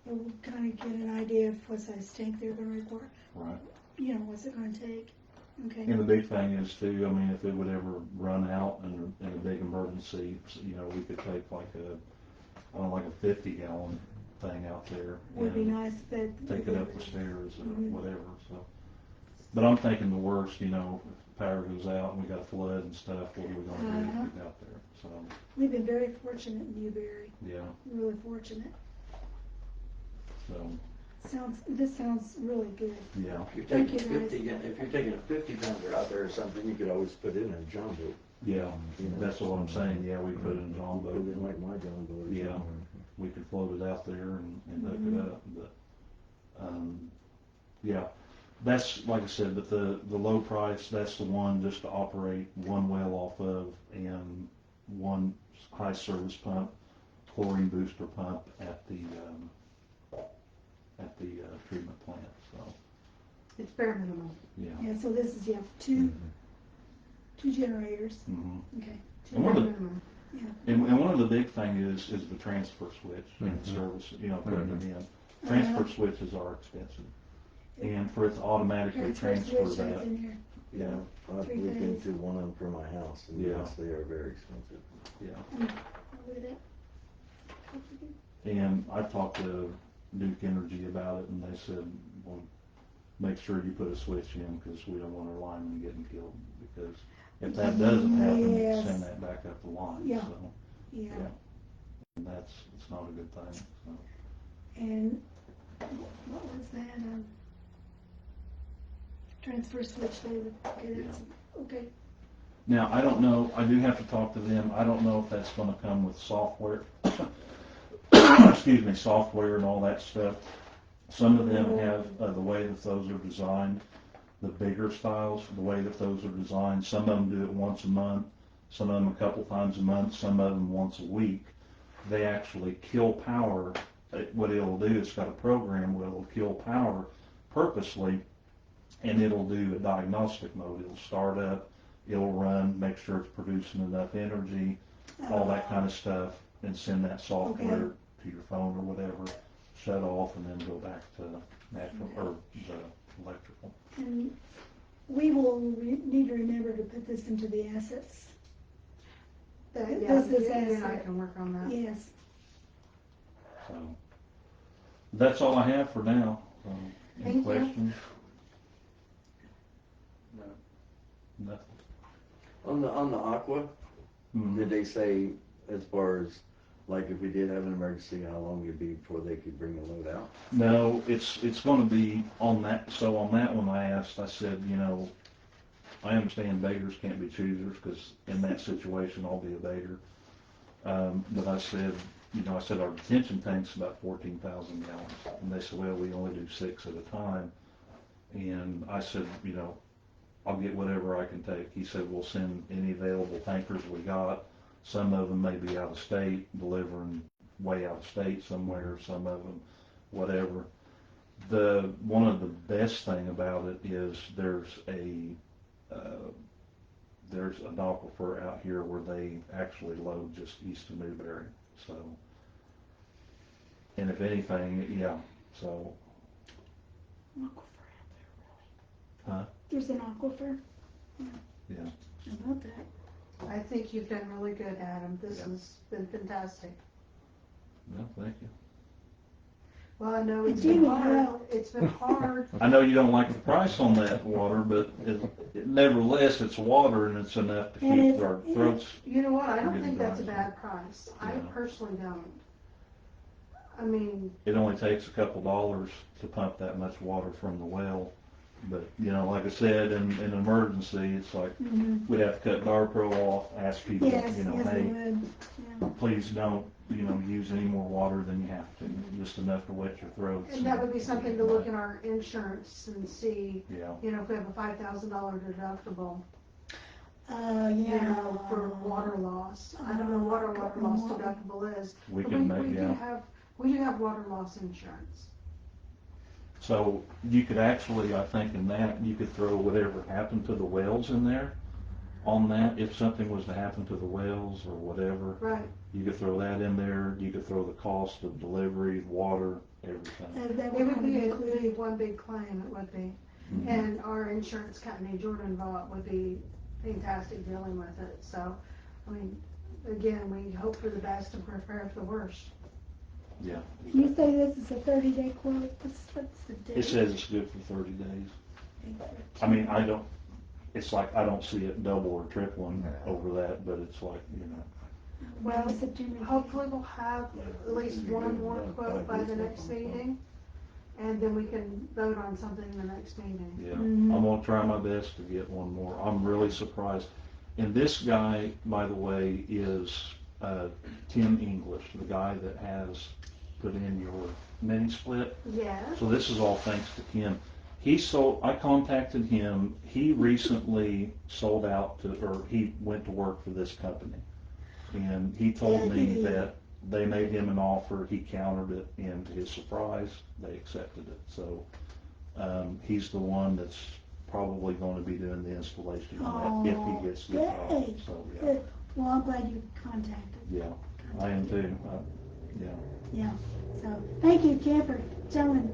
[SPEAKER 2] we'll kind of get an idea of what size tank they're gonna require,
[SPEAKER 4] right.
[SPEAKER 2] you know, what's it gonna take, okay?
[SPEAKER 4] And the big thing is too, I mean, if it would ever run out in a big emergency, you know, we could take like a 50-gallon thing out there.
[SPEAKER 2] Would be
[SPEAKER 4] and
[SPEAKER 2] nice, but.
[SPEAKER 4] Take it up the stairs or
[SPEAKER 2] Mhm.
[SPEAKER 4] whatever, so. But I'm thinking the worst, you know, power goes out and we got a flood and stuff, what are we gonna do if we out there? So,
[SPEAKER 2] We've been very fortunate in Newberry,
[SPEAKER 4] yeah,
[SPEAKER 2] really fortunate.
[SPEAKER 4] so,
[SPEAKER 2] This sounds really good.
[SPEAKER 4] yeah.
[SPEAKER 5] If you're
[SPEAKER 2] Thank
[SPEAKER 5] taking
[SPEAKER 2] you, guys.
[SPEAKER 5] 50, if you're taking a 50 pounder out there or something, you could always put in a John boat.
[SPEAKER 4] Yeah, that's what I'm saying, yeah, we put it in John
[SPEAKER 5] Put
[SPEAKER 4] boat,
[SPEAKER 5] it in like my John boat or
[SPEAKER 4] Yeah.
[SPEAKER 5] something.
[SPEAKER 4] we could float it out there and hook it up, but, yeah. That's, like I said, but the low price, that's the one just to operate one well off of and one high service pump, chlorine booster pump at the treatment plant, so,
[SPEAKER 1] It's bare minimum.
[SPEAKER 4] yeah.
[SPEAKER 2] Yeah, so this is, two generators,
[SPEAKER 4] Mhm.
[SPEAKER 2] okay.
[SPEAKER 1] It's
[SPEAKER 4] And
[SPEAKER 1] bare
[SPEAKER 4] one of the-
[SPEAKER 1] minimum.
[SPEAKER 4] And one of the big thing is the transfer switch and
[SPEAKER 3] Mhm.
[SPEAKER 4] service, putting it in.
[SPEAKER 2] Uh-huh.
[SPEAKER 4] Transfer switches are expensive. And for it to automatically transfer
[SPEAKER 2] switch, that's
[SPEAKER 4] that,
[SPEAKER 2] in here.
[SPEAKER 5] Yeah, I've
[SPEAKER 2] Three
[SPEAKER 5] looked
[SPEAKER 2] phase.
[SPEAKER 5] into one of them for my house, and
[SPEAKER 4] Yeah.
[SPEAKER 5] yes, they are very expensive.
[SPEAKER 2] Look at that.
[SPEAKER 4] and I talked to Duke Energy about it and they said, well, make sure you put a switch in because we don't want our linemen getting killed because if that doesn't happen, you
[SPEAKER 2] Yes.
[SPEAKER 4] send that back up the line,
[SPEAKER 2] Yeah.
[SPEAKER 4] so.
[SPEAKER 2] Yeah,
[SPEAKER 4] And it's not a good thing, so.
[SPEAKER 2] and what was that, transfer switch, David? Okay, that's, okay.
[SPEAKER 4] Now, I don't know, I do have to talk to them, I don't know if that's gonna come with software. Excuse me, software and all that stuff. Some of them have, the way that those are designed, the bigger styles, the way that those are designed, some of them do it once a month, some of them a couple times a month, some of them once a week. They actually kill power, what it'll do, it's got a program where it'll kill power purposely, and it'll do a diagnostic mode, it'll start up, it'll run, make sure it's producing enough energy, all that kind of stuff, and send that software to your phone or whatever, shut off, and then go back to natural, or the electrical.
[SPEAKER 2] And we will need to remember to put this into the assets.
[SPEAKER 1] That,
[SPEAKER 2] This
[SPEAKER 1] yeah,
[SPEAKER 2] is
[SPEAKER 1] you and I
[SPEAKER 2] asset.
[SPEAKER 1] can work on that.
[SPEAKER 2] Yes.
[SPEAKER 4] So, that's all I have for now. Any
[SPEAKER 1] Thank you.
[SPEAKER 4] questions? Nothing.
[SPEAKER 5] On the Aqua,
[SPEAKER 4] Mhm.
[SPEAKER 5] did they say as far as, like if we did have an emergency, how long it'd be before they could bring the load out?
[SPEAKER 4] No, it's gonna be on that, so on that one I asked, I said, I understand beggars can't be choosers, because in that situation, I'll be a beggar. But I said, I said our detention tank's about 14,000 gallons, and they said, well, we only do 6 at a time. And I said, I'll get whatever I can take. He said, we'll send any available tankers we got. Some of them may be out of state, delivering way out of state somewhere, some of them, whatever. One of the best thing about it is there's an aquifer out here where they actually load just east of Newberry, so. And if anything, yeah, so,
[SPEAKER 2] Aquifer out
[SPEAKER 4] huh?
[SPEAKER 2] there. There's an aquifer.
[SPEAKER 4] Yeah.
[SPEAKER 2] How about that?
[SPEAKER 1] I think you've done really good, Adam. This
[SPEAKER 4] Yeah.
[SPEAKER 1] has been fantastic.
[SPEAKER 4] No, thank you.
[SPEAKER 1] Well, I know it's
[SPEAKER 2] Do you
[SPEAKER 1] been hard.
[SPEAKER 2] know-
[SPEAKER 1] It's been hard.
[SPEAKER 4] I know you don't like the price on that water, but nevertheless, it's water and it's enough to
[SPEAKER 2] And
[SPEAKER 4] keep
[SPEAKER 2] it's-
[SPEAKER 4] our throats.
[SPEAKER 1] You know what? I don't
[SPEAKER 4] Getting
[SPEAKER 1] think that's a
[SPEAKER 4] dry.
[SPEAKER 1] bad price. I
[SPEAKER 4] Yeah.
[SPEAKER 1] personally don't. I mean,
[SPEAKER 4] It only takes a couple dollars to pump that much water from the well. But, like I said, in an emergency, it's like,
[SPEAKER 2] Mm-hmm.
[SPEAKER 4] we'd have to cut Darpro off, ask people,
[SPEAKER 2] Yes, yes, we
[SPEAKER 4] hey,
[SPEAKER 2] would. Yeah.
[SPEAKER 4] please don't, use any more water than you have to, just enough to wet your throats.
[SPEAKER 1] and that would be something to look in our insurance and see,
[SPEAKER 4] Yeah,
[SPEAKER 1] if we have a $5,000 deductible,
[SPEAKER 2] Yeah.
[SPEAKER 1] for water loss. I don't know what our water loss deductible is.
[SPEAKER 4] we
[SPEAKER 1] But
[SPEAKER 4] can
[SPEAKER 1] we
[SPEAKER 4] make,
[SPEAKER 1] do
[SPEAKER 4] yeah.
[SPEAKER 1] have water loss insurance.
[SPEAKER 4] So you could actually, I think in that, you could throw whatever happened to the wells in there on that. If something was to happen to the wells or whatever,
[SPEAKER 1] Right.
[SPEAKER 4] you could throw that in there. You could throw the cost of delivery, water, everything.
[SPEAKER 2] That
[SPEAKER 1] It
[SPEAKER 2] would
[SPEAKER 1] would
[SPEAKER 2] kind of
[SPEAKER 1] be, it'd
[SPEAKER 2] include.
[SPEAKER 1] be one big claim, it would be.
[SPEAKER 4] Mhm.
[SPEAKER 1] And our insurance company, Jordan Vaught, would be fantastic dealing with it. So, I mean, again, we hope for the best and prepare for the worst.
[SPEAKER 4] Yeah.
[SPEAKER 2] You say this is a 30-day quote, what's the date?
[SPEAKER 4] It says it's good for 30 days. I mean, I don't, it's like, I don't see it double or tripling
[SPEAKER 3] No.
[SPEAKER 4] over that, but it's like, you know,
[SPEAKER 1] Well,
[SPEAKER 2] September.
[SPEAKER 1] hopefully we'll have at least one more quote by the next meeting, and then we can vote on something in the next meeting.
[SPEAKER 4] yeah.
[SPEAKER 2] Mhm.
[SPEAKER 4] I'm gonna try my best to get one more. I'm really surprised. And this guy, by the way, is, Tim English, the guy that has put in your mini split.
[SPEAKER 1] Yeah.
[SPEAKER 4] So this is all thanks to Kim. I contacted him, he recently sold out to, or he went to work for this company. And he told me that they made him an offer, he countered it, and to his surprise, they accepted it. So, he's the one that's probably gonna be doing the installation on that if he gets the job.
[SPEAKER 2] Yay.
[SPEAKER 4] So, yeah,
[SPEAKER 2] Good. Well, I'm glad you contacted.
[SPEAKER 4] yeah, I am too, yeah.
[SPEAKER 2] Yeah, so, thank you, Kim, for telling,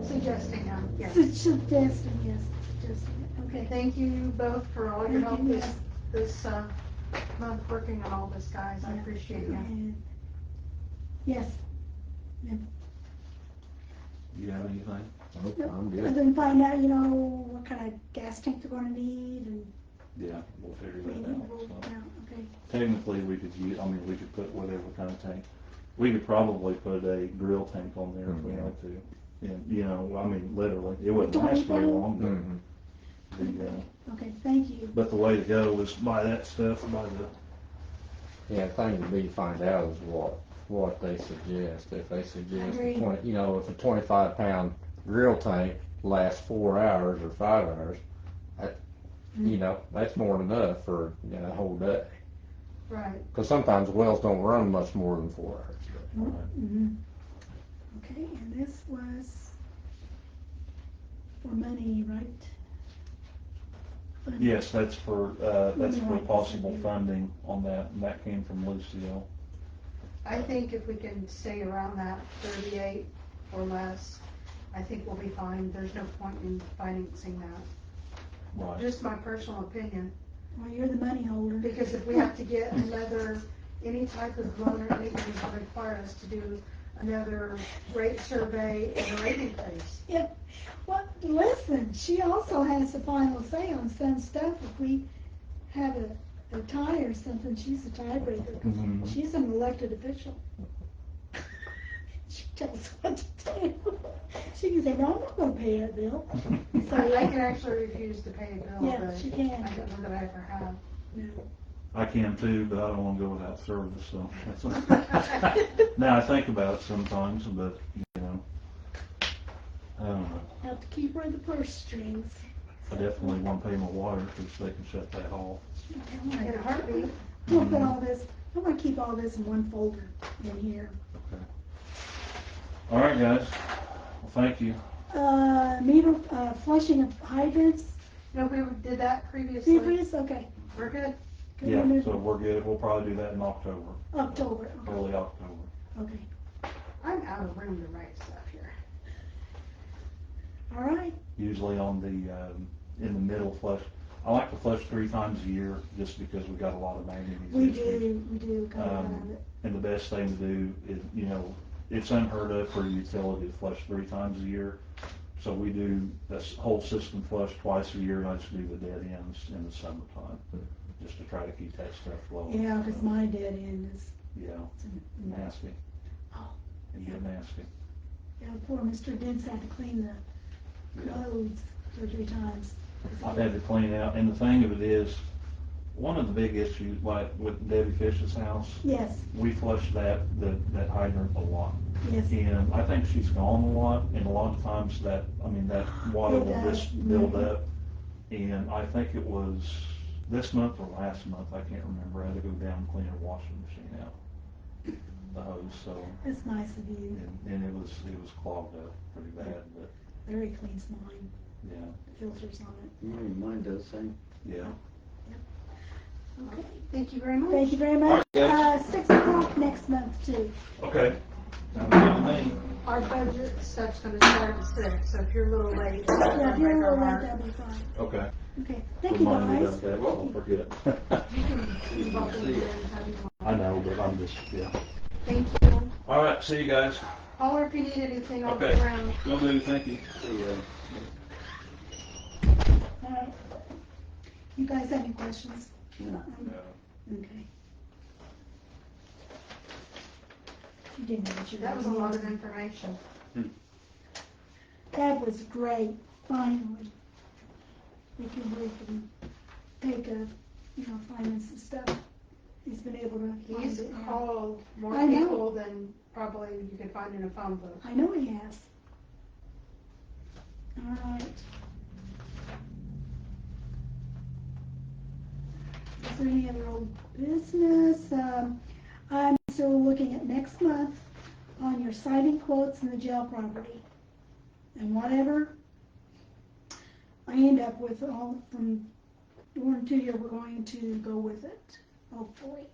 [SPEAKER 1] Suggesting them, yes.
[SPEAKER 2] suggesting, yes, suggesting it, okay.
[SPEAKER 1] Thank you both for all your
[SPEAKER 2] Thank
[SPEAKER 1] help
[SPEAKER 2] you,
[SPEAKER 1] this month working on all this, guys. I appreciate you.
[SPEAKER 2] And- Yes,
[SPEAKER 4] You have anything?
[SPEAKER 3] Nope, I'm
[SPEAKER 2] and
[SPEAKER 3] good.
[SPEAKER 2] then find out, you know, what kind of gas tank they're gonna need, and
[SPEAKER 4] Yeah, we'll figure
[SPEAKER 2] we
[SPEAKER 4] that out,
[SPEAKER 2] will,
[SPEAKER 4] so.
[SPEAKER 2] yeah, okay.
[SPEAKER 4] Technically, we could use, we could put whatever kind of tank. We could probably put a grill tank on there if we had to. And, you know, literally, it wouldn't last very long,
[SPEAKER 3] Mhm.
[SPEAKER 4] but
[SPEAKER 2] Okay, thank you.
[SPEAKER 4] but the way to go is buy that stuff, buy the,
[SPEAKER 3] Yeah, the thing to be to find out is what they suggest. If they suggest,
[SPEAKER 2] Agreed.
[SPEAKER 3] if a 25-pound grill tank lasts 4 hours or 5 hours, that, that's more than enough for a whole day.
[SPEAKER 1] Right.
[SPEAKER 3] Because sometimes wells don't run much more than 4 hours.
[SPEAKER 2] Mhm. Okay, and this was for money, right? Funding.
[SPEAKER 4] yes, that's for possible funding on that, and that came from Lucille.
[SPEAKER 1] I think if we can stay around that 38 or less, I think we'll be fine. There's no point in financing that.
[SPEAKER 4] Right.
[SPEAKER 1] Just my personal opinion.
[SPEAKER 2] Well, you're the money holder.
[SPEAKER 1] Because if we have to get any type of loan or anything, it's going to require us to do another rate survey and a rate increase.
[SPEAKER 2] Yeah, well, listen, she also has the final say on some stuff. If we have a tie or something, she's the tiebreaker.
[SPEAKER 4] Mhm.
[SPEAKER 2] She's an elected official. She tells us what to do. She can say, no, I'm not gonna pay that bill. So,
[SPEAKER 1] I can actually refuse to pay a bill,
[SPEAKER 2] Yeah,
[SPEAKER 1] but
[SPEAKER 2] she can.
[SPEAKER 1] I don't know that I ever have.
[SPEAKER 4] I can too, but I don't wanna go without service, so. Now, I think about it sometimes, but, I don't know.
[SPEAKER 2] Have to keep her in the purse strings.
[SPEAKER 4] I definitely wanna pay my water, because they can shut that off.
[SPEAKER 2] Okay,
[SPEAKER 1] In a heartbeat.
[SPEAKER 2] I'm gonna put all this, I'm gonna keep all this in one folder in here.
[SPEAKER 4] All right, guys, well, thank you.
[SPEAKER 2] Meter, flushing of hydrants,
[SPEAKER 1] No, we did that previously.
[SPEAKER 2] previous, okay.
[SPEAKER 1] We're good.
[SPEAKER 2] Good,
[SPEAKER 4] Yeah,
[SPEAKER 2] we're
[SPEAKER 4] so we're good, we'll probably do that in October,
[SPEAKER 2] October, okay.
[SPEAKER 4] early October.
[SPEAKER 2] Okay,
[SPEAKER 1] I'm out of room to write stuff here.
[SPEAKER 2] all right.
[SPEAKER 4] Usually on the, in the middle flush. I like to flush 3 times a year, just because we got a lot of manganese
[SPEAKER 2] We
[SPEAKER 4] issues.
[SPEAKER 2] do come out of it.
[SPEAKER 4] And the best thing to do is, it's unheard of for a utility to flush 3 times a year. So we do this whole system flush twice a year, and I just do the dead ends in the summertime, just to try to keep that stuff flowing.
[SPEAKER 2] Yeah, because my dead end is,
[SPEAKER 4] Yeah, nasty.
[SPEAKER 2] Oh.
[SPEAKER 4] It get nasty.
[SPEAKER 2] yeah, poor Mr. Dents had to clean the
[SPEAKER 4] Yeah.
[SPEAKER 2] clothes 2 or 3 times.
[SPEAKER 4] I've had to clean out, and the thing of it is, one of the big issues, like with Debbie Fish's house,
[SPEAKER 2] Yes,
[SPEAKER 4] we flush that hydrant a lot.
[SPEAKER 2] yes.
[SPEAKER 4] And I think she's gone a lot, and a lot of times that water
[SPEAKER 2] It
[SPEAKER 4] will
[SPEAKER 2] does.
[SPEAKER 4] just build up. And I think it was this month or last month, I can't remember, I had to go down and clean her washing machine out, the hose, so,
[SPEAKER 2] It's nice of you.
[SPEAKER 4] and it was clogged up pretty bad, but,
[SPEAKER 2] Very clean mine,
[SPEAKER 4] yeah,
[SPEAKER 2] filters on it.
[SPEAKER 5] Mine does same.
[SPEAKER 4] yeah.
[SPEAKER 2] Okay.
[SPEAKER 1] Thank you very much.
[SPEAKER 2] Thank you very much.
[SPEAKER 4] All right,
[SPEAKER 2] 6 o'clock next month too.
[SPEAKER 4] Okay. Sounds good to me.
[SPEAKER 1] Our budget stuff's gonna start at 6, so if you're a little late.
[SPEAKER 2] Yeah, if you're a little late,
[SPEAKER 1] mark.
[SPEAKER 2] that'll be fine.
[SPEAKER 4] Okay.
[SPEAKER 2] Okay, thank you
[SPEAKER 4] Remind me
[SPEAKER 2] guys.
[SPEAKER 4] about that, so I won't forget.
[SPEAKER 1] You can bump into it anytime you want.
[SPEAKER 4] I know, but I'm just, yeah.
[SPEAKER 1] Thank you.
[SPEAKER 4] All right, see you guys.
[SPEAKER 1] Holler if you need anything, I'll be
[SPEAKER 4] Okay.
[SPEAKER 1] around.
[SPEAKER 4] Will do, thank you.
[SPEAKER 5] See ya.
[SPEAKER 2] You guys have any questions?
[SPEAKER 5] No.
[SPEAKER 2] Okay. You didn't know what you were
[SPEAKER 1] That was a lot of
[SPEAKER 2] doing.
[SPEAKER 1] information.
[SPEAKER 2] That was great, finally. We can take finance and stuff. He's been able to find
[SPEAKER 1] He's
[SPEAKER 2] it now.
[SPEAKER 1] called more
[SPEAKER 2] I know.
[SPEAKER 1] people than probably you could find in a phone book.
[SPEAKER 2] I know he has. All right. Is there any other old business? I'm still looking at next month on your siding quotes and the jail property. And whatever I end up with all from 1 to 2 year, we're going to go with it, hopefully.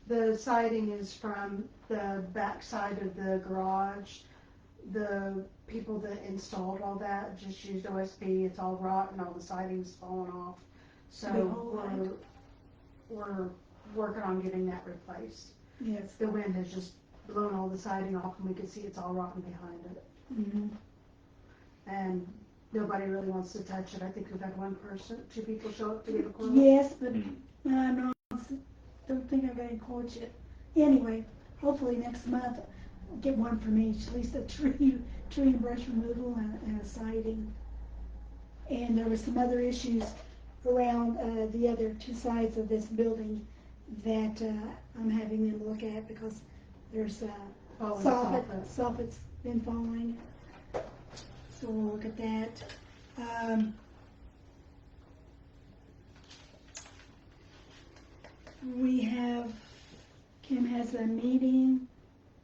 [SPEAKER 1] The siding is from the back side of the garage. The people that installed all that just used OSB. It's all rotten, all the siding's falling off.
[SPEAKER 2] Big
[SPEAKER 1] So
[SPEAKER 2] hole
[SPEAKER 1] we're working on getting that replaced.
[SPEAKER 2] Yes.
[SPEAKER 1] The wind has just blown all the siding off and we can see it's all rotten behind it.
[SPEAKER 2] Mhm.
[SPEAKER 1] And nobody really wants to touch it. I think we've had 2 people show up to give a quote.
[SPEAKER 2] Yes, but don't think I've got any quotes yet. Anyway, hopefully next month I'll get one from each, at least a tree and brush removal and a siding. And there were some other issues around the other 2 sides of this building that I'm having them look at because there's
[SPEAKER 1] Falling
[SPEAKER 2] soffit's been falling. So we'll look at that. Kim has a meeting,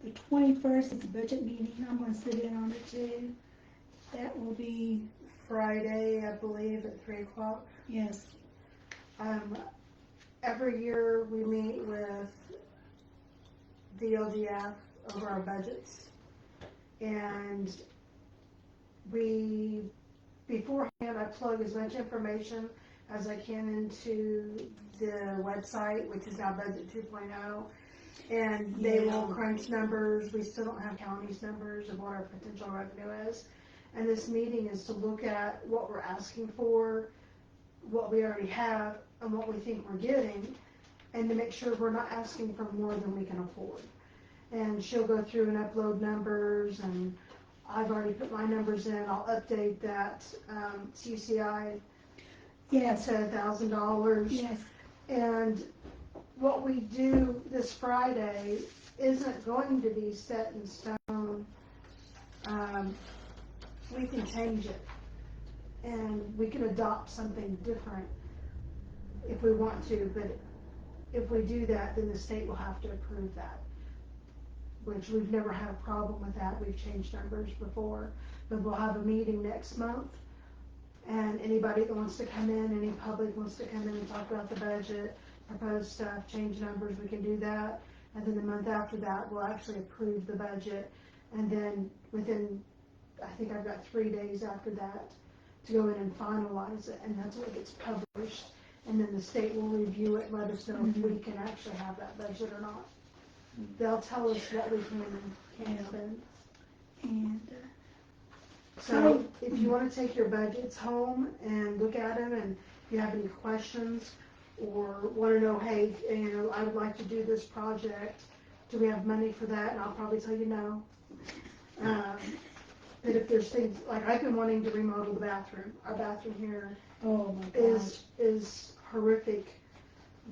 [SPEAKER 2] the 21st, it's a budget meeting, I'm gonna sit in on it too. That will be,
[SPEAKER 1] Friday, I believe, at 3 o'clock.
[SPEAKER 2] yes,
[SPEAKER 1] Every year we meet with the LGF over our budgets. And beforehand, I plug as much information as I can into the website, which is now Budget 2.0. And they will crunch numbers. We still don't have county's numbers of what our potential revenue is. And this meeting is to look at what we're asking for, what we already have, and what we think we're getting, and to make sure we're not asking for more than we can afford. And she'll go through and upload numbers, and I've already put my numbers in. I'll update that CCI
[SPEAKER 2] yes,
[SPEAKER 1] to $1,000.
[SPEAKER 2] yes,
[SPEAKER 1] And what we do this Friday isn't going to be set in stone. We can change it, and we can adopt something different if we want to, but if we do that, then the state will have to approve that, which we've never had a problem with that. We've changed numbers before, but we'll have a meeting next month, and anybody that wants to come in, any public wants to come in and talk about the budget, propose stuff, change numbers, we can do that. And then the month after that, we'll actually approve the budget, and then within, I think I've got 3 days after that to go in and finalize it, and that's when it gets published. And then the state will review it and let us know if we can actually have that budget or not. They'll tell us what we can and can't spend.
[SPEAKER 2] and,
[SPEAKER 1] So if you want to take your budgets home and look at them, and if you have any questions or want to know, hey, I would like to do this project, do we have money for that? And I'll probably tell you no. But if there's things, like I've been wanting to remodel the bathroom. Our bathroom here
[SPEAKER 2] oh my gosh.
[SPEAKER 1] is horrific,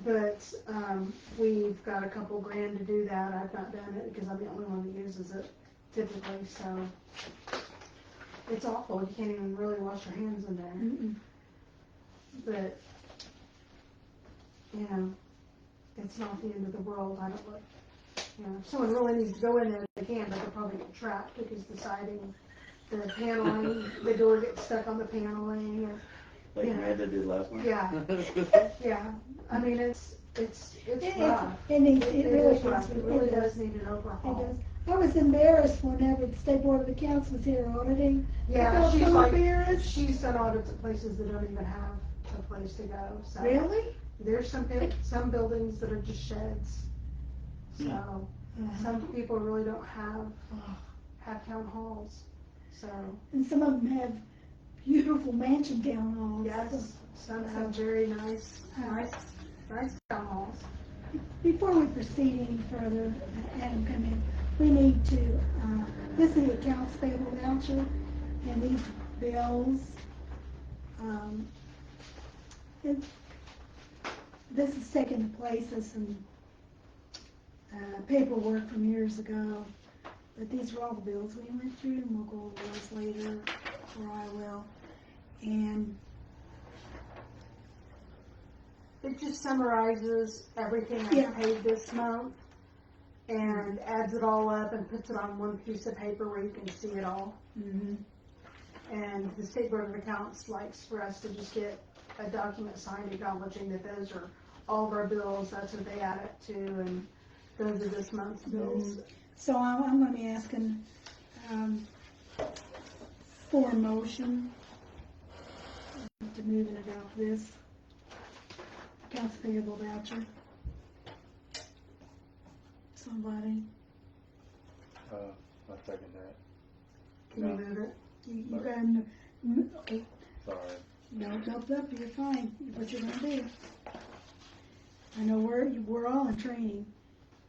[SPEAKER 1] but we've got a couple grand to do that. I've not done it because I'm the only one that uses it typically, so it's awful. You can't even really wash your hands in there.
[SPEAKER 2] Mm-mm.
[SPEAKER 1] But it's not the end of the world. I don't look. If someone really needs to go in there, they can, but they'll probably get trapped because the siding, the paneling, the door gets stuck on the paneling, and
[SPEAKER 5] Like Amanda did last night.
[SPEAKER 1] yeah. I mean, it's rough.
[SPEAKER 2] It needs, it really
[SPEAKER 1] is rough.
[SPEAKER 2] does.
[SPEAKER 1] It really does need an overhaul.
[SPEAKER 2] It does. I was embarrassed whenever the State Board of Accounts was here auditing.
[SPEAKER 1] Yeah,
[SPEAKER 2] I felt
[SPEAKER 1] she's
[SPEAKER 2] so
[SPEAKER 1] like,
[SPEAKER 2] embarrassed.
[SPEAKER 1] she's done audits at places that don't even have a place to go, so.
[SPEAKER 2] Really?
[SPEAKER 1] There's some buildings that are just sheds, so, some people really don't have town halls, so.
[SPEAKER 2] And some of them have beautiful mansion town halls.
[SPEAKER 1] Yes, some have very nice town halls.
[SPEAKER 2] Before we proceed any further, Adam, come in, we need to, this is the accounts payable voucher, and these bills, this is taking the place of some, paperwork from years ago, but these are all the bills we went through, and we'll go over those later, or I will, and
[SPEAKER 1] It just summarizes everything I
[SPEAKER 2] Yeah.
[SPEAKER 1] paid this month and adds it all up and puts it on one piece of paper where you can see it all. And the State Board of Accounts likes for us to just get a document signed acknowledging that those are all of our bills, that's what they add it to, and those are this month's bills.
[SPEAKER 2] so I'm gonna be asking, for a motion to move and adopt this accounts payable voucher. Somebody,
[SPEAKER 6] I second that.
[SPEAKER 1] Can you move it?
[SPEAKER 2] you got, okay,
[SPEAKER 6] Sorry.
[SPEAKER 2] no, you're fine, what you're gonna do. I know we're all in training.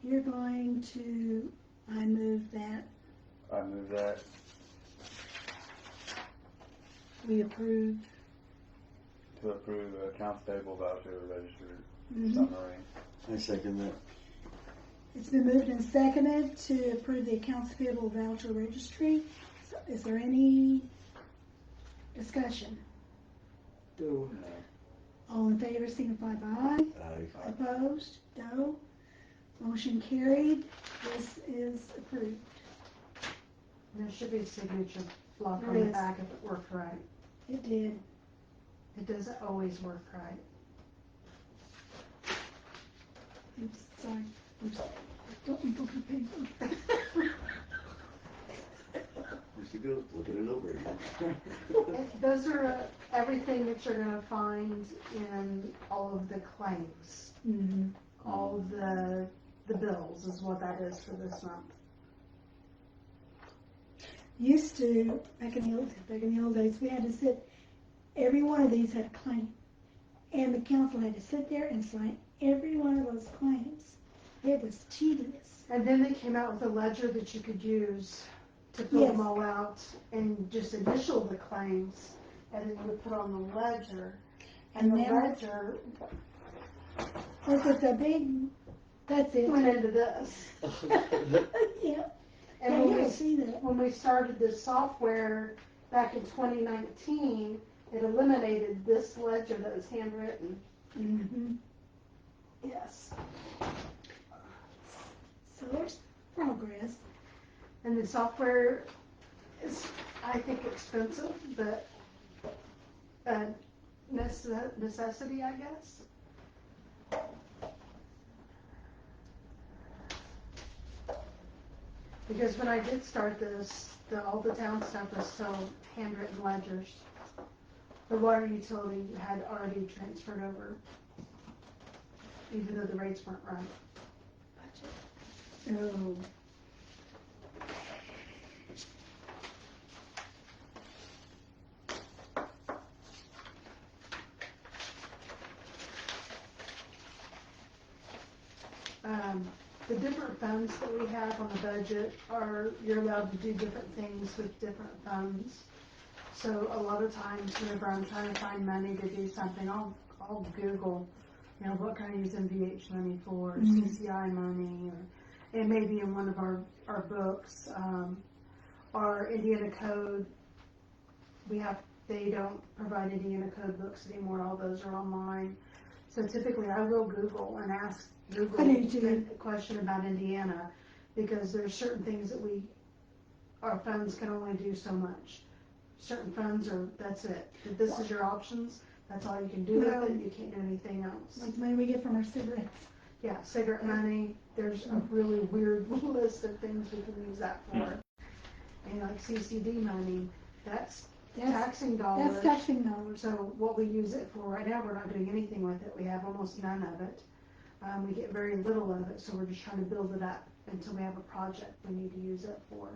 [SPEAKER 2] You're going to, I move that
[SPEAKER 6] I move that.
[SPEAKER 2] we approve.
[SPEAKER 6] To approve the accounts payable voucher register
[SPEAKER 2] Mhm.
[SPEAKER 6] summary.
[SPEAKER 5] I second that.
[SPEAKER 2] It's been moved and seconded to approve the accounts payable voucher registry. So is there any discussion?
[SPEAKER 5] No.
[SPEAKER 2] All in favor, signify by aye.
[SPEAKER 5] Aye.
[SPEAKER 2] Opposed? No. Motion carried. This is approved.
[SPEAKER 1] There should be a signature block
[SPEAKER 2] There
[SPEAKER 1] on the
[SPEAKER 2] is.
[SPEAKER 1] back if it worked right.
[SPEAKER 2] It did.
[SPEAKER 1] It doesn't always work right.
[SPEAKER 2] I'm sorry. I'm sorry. Don't you book the paper.
[SPEAKER 5] There she goes, looking it over again.
[SPEAKER 1] Those are everything that you're gonna find in all of the claims.
[SPEAKER 2] Mm-hmm.
[SPEAKER 1] All of the bills is what that is for this month.
[SPEAKER 2] Used to, back in the old days, we had to sit, every one of these had a claim. And the council had to sit there and sign every one of those claims. It was tedious.
[SPEAKER 1] And then they came out with a ledger that you could use to fill them
[SPEAKER 2] Yes.
[SPEAKER 1] all out and just initial the claims, and then you would put on the ledger. And the
[SPEAKER 2] now-
[SPEAKER 1] ledger
[SPEAKER 2] Was it the big, that's it.
[SPEAKER 1] went into this.
[SPEAKER 2] Yeah,
[SPEAKER 1] And
[SPEAKER 2] yeah,
[SPEAKER 1] when
[SPEAKER 2] you'll
[SPEAKER 1] we,
[SPEAKER 2] see that.
[SPEAKER 1] when we started this software back in 2019, it eliminated this ledger that was handwritten.
[SPEAKER 2] Mm-hmm.
[SPEAKER 1] Yes.
[SPEAKER 2] So there's progress.
[SPEAKER 1] And the software is, I think, expensive, but a necessity, I guess. Because when I did start this, all the town stuff was still handwritten ledgers. The water utility had already transferred over, even though the rates weren't right.
[SPEAKER 2] Oh.
[SPEAKER 1] The different funds that we have on the budget are, you're allowed to do different things with different funds. So a lot of times whenever I'm trying to find money to do something, I'll Google, you know, what can I use MVH money for,
[SPEAKER 2] Mhm.
[SPEAKER 1] CCI money, or it may be in one of our books, our Indiana Code. They don't provide Indiana Code books anymore, all those are online. So typically I will Google and ask Google
[SPEAKER 2] I do too.
[SPEAKER 1] a question about Indiana, because there's certain things that our funds can only do so much. Certain funds are, that's it. If this is your options, that's all you can do with
[SPEAKER 2] Well-
[SPEAKER 1] it, you can't do anything else.
[SPEAKER 2] Like the money we get from our cigarettes.
[SPEAKER 1] Yeah, cigarette money, there's a really weird list of things we can use that for. And like CCD money, that's taxing dollars.
[SPEAKER 2] That's taxing dollars.
[SPEAKER 1] So what we use it for right now, we're not doing anything with it. We have almost none of it. We get very little of it, so we're just trying to build it up until we have a project we need to use it for.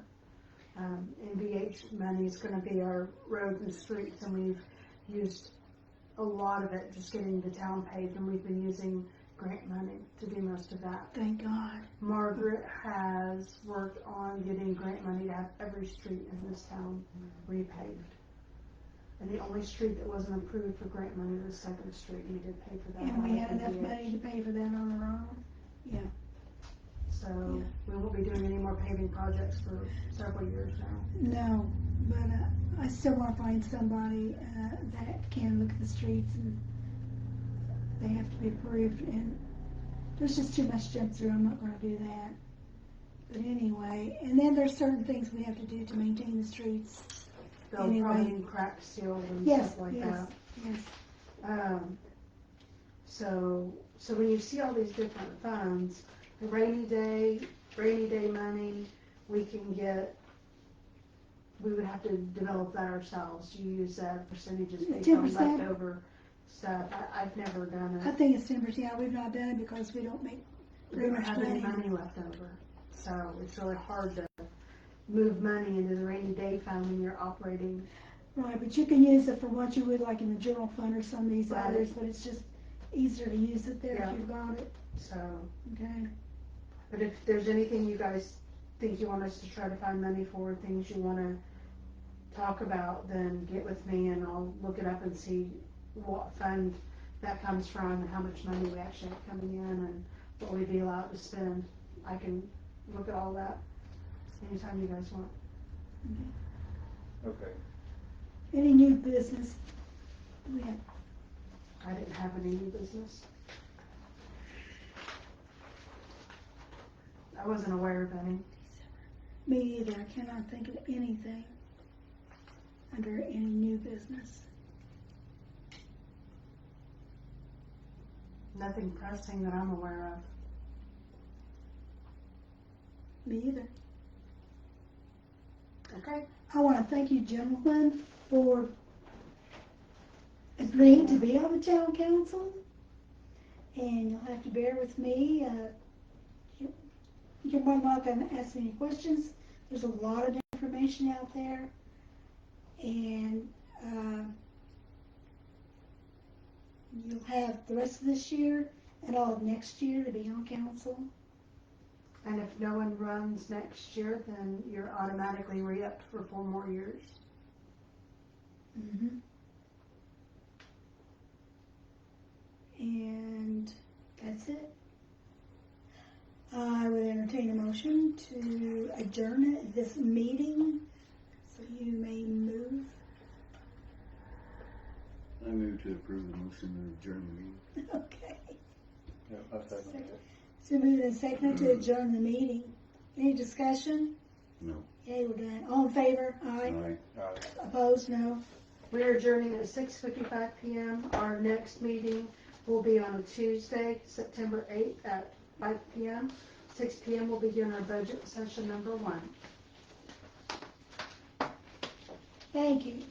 [SPEAKER 1] NVH money is gonna be our roads and streets, and we've used a lot of it just getting the town paved, and we've been using grant money to do most of that.
[SPEAKER 2] Thank God.
[SPEAKER 1] Margaret has worked on getting grant money to have every street in this town repaved. And the only street that wasn't approved for grant money was Second Street, and we did pay for that.
[SPEAKER 2] And we
[SPEAKER 1] out
[SPEAKER 2] had
[SPEAKER 1] of
[SPEAKER 2] enough
[SPEAKER 1] NVH.
[SPEAKER 2] money to pay for that on our own.
[SPEAKER 1] So we won't be doing any more paving projects for several years now.
[SPEAKER 2] No, but I still want to find somebody that can look at the streets, and they have to be approved, and there's just too much jump through. I'm not going to do that. But anyway, and then there's certain things we have to do to maintain the streets.
[SPEAKER 1] They'll
[SPEAKER 2] Anyway.
[SPEAKER 1] probably need crack sealed and
[SPEAKER 2] Yes,
[SPEAKER 1] stuff like
[SPEAKER 2] yes, yes.
[SPEAKER 1] that. So when you see all these different funds, the rainy day money, we would have to develop that ourselves. You use percentages based on
[SPEAKER 2] 10%?
[SPEAKER 1] leftover stuff. I've never done
[SPEAKER 2] I
[SPEAKER 1] it.
[SPEAKER 2] think it's 10%. Yeah, we've not done it because we don't make
[SPEAKER 1] We
[SPEAKER 2] very
[SPEAKER 1] don't
[SPEAKER 2] much
[SPEAKER 1] have any
[SPEAKER 2] money.
[SPEAKER 1] money left over. So it's really hard to move money into the rainy day fund when you're operating.
[SPEAKER 2] Right, but you can use it for what you would like in the general fund or some of these
[SPEAKER 1] Right.
[SPEAKER 2] others, but it's just easier to use it there
[SPEAKER 1] Yeah.
[SPEAKER 2] if you've got it.
[SPEAKER 1] So,
[SPEAKER 2] Okay.
[SPEAKER 1] but if there's anything you guys think you want us to try to find money for, things you want to talk about, then get with me and I'll look it up and see what fund that comes from and how much money we actually have coming in and what we'd be allowed to spend. I can look at all that anytime you guys want.
[SPEAKER 6] Okay.
[SPEAKER 2] Any new business? We have
[SPEAKER 1] I didn't have any new business. I wasn't aware of any.
[SPEAKER 2] Me either. I cannot think of anything under any new business.
[SPEAKER 1] Nothing pressing that I'm aware of.
[SPEAKER 2] Me either.
[SPEAKER 1] Okay.
[SPEAKER 2] I want to thank you gentlemen for agreeing to be on the town council. And you'll have to bear with me. You're more than welcome to ask any questions. There's a lot of information out there. And you'll have the rest of this year and all of next year to be on council.
[SPEAKER 1] And if no one runs next year, then you're automatically re-upped for 4 more years.
[SPEAKER 2] Mm-hmm. And that's it. I would entertain a motion to adjourn this meeting, so you may move.
[SPEAKER 5] I move to approve the motion to adjourn the meeting.
[SPEAKER 2] Okay.
[SPEAKER 6] Yeah, that's second.
[SPEAKER 2] So moved and seconded to adjourn the meeting. Any discussion?
[SPEAKER 5] No.
[SPEAKER 2] Okay, we're done. All in favor? Aye.
[SPEAKER 6] Aye.
[SPEAKER 2] Opposed? No.
[SPEAKER 1] We're adjourning at 6:55 p.m. Our next meeting will be on a Tuesday, September 8th at 5 p.m. 6 p.m. we'll begin our budget session number 1.
[SPEAKER 2] Thank you.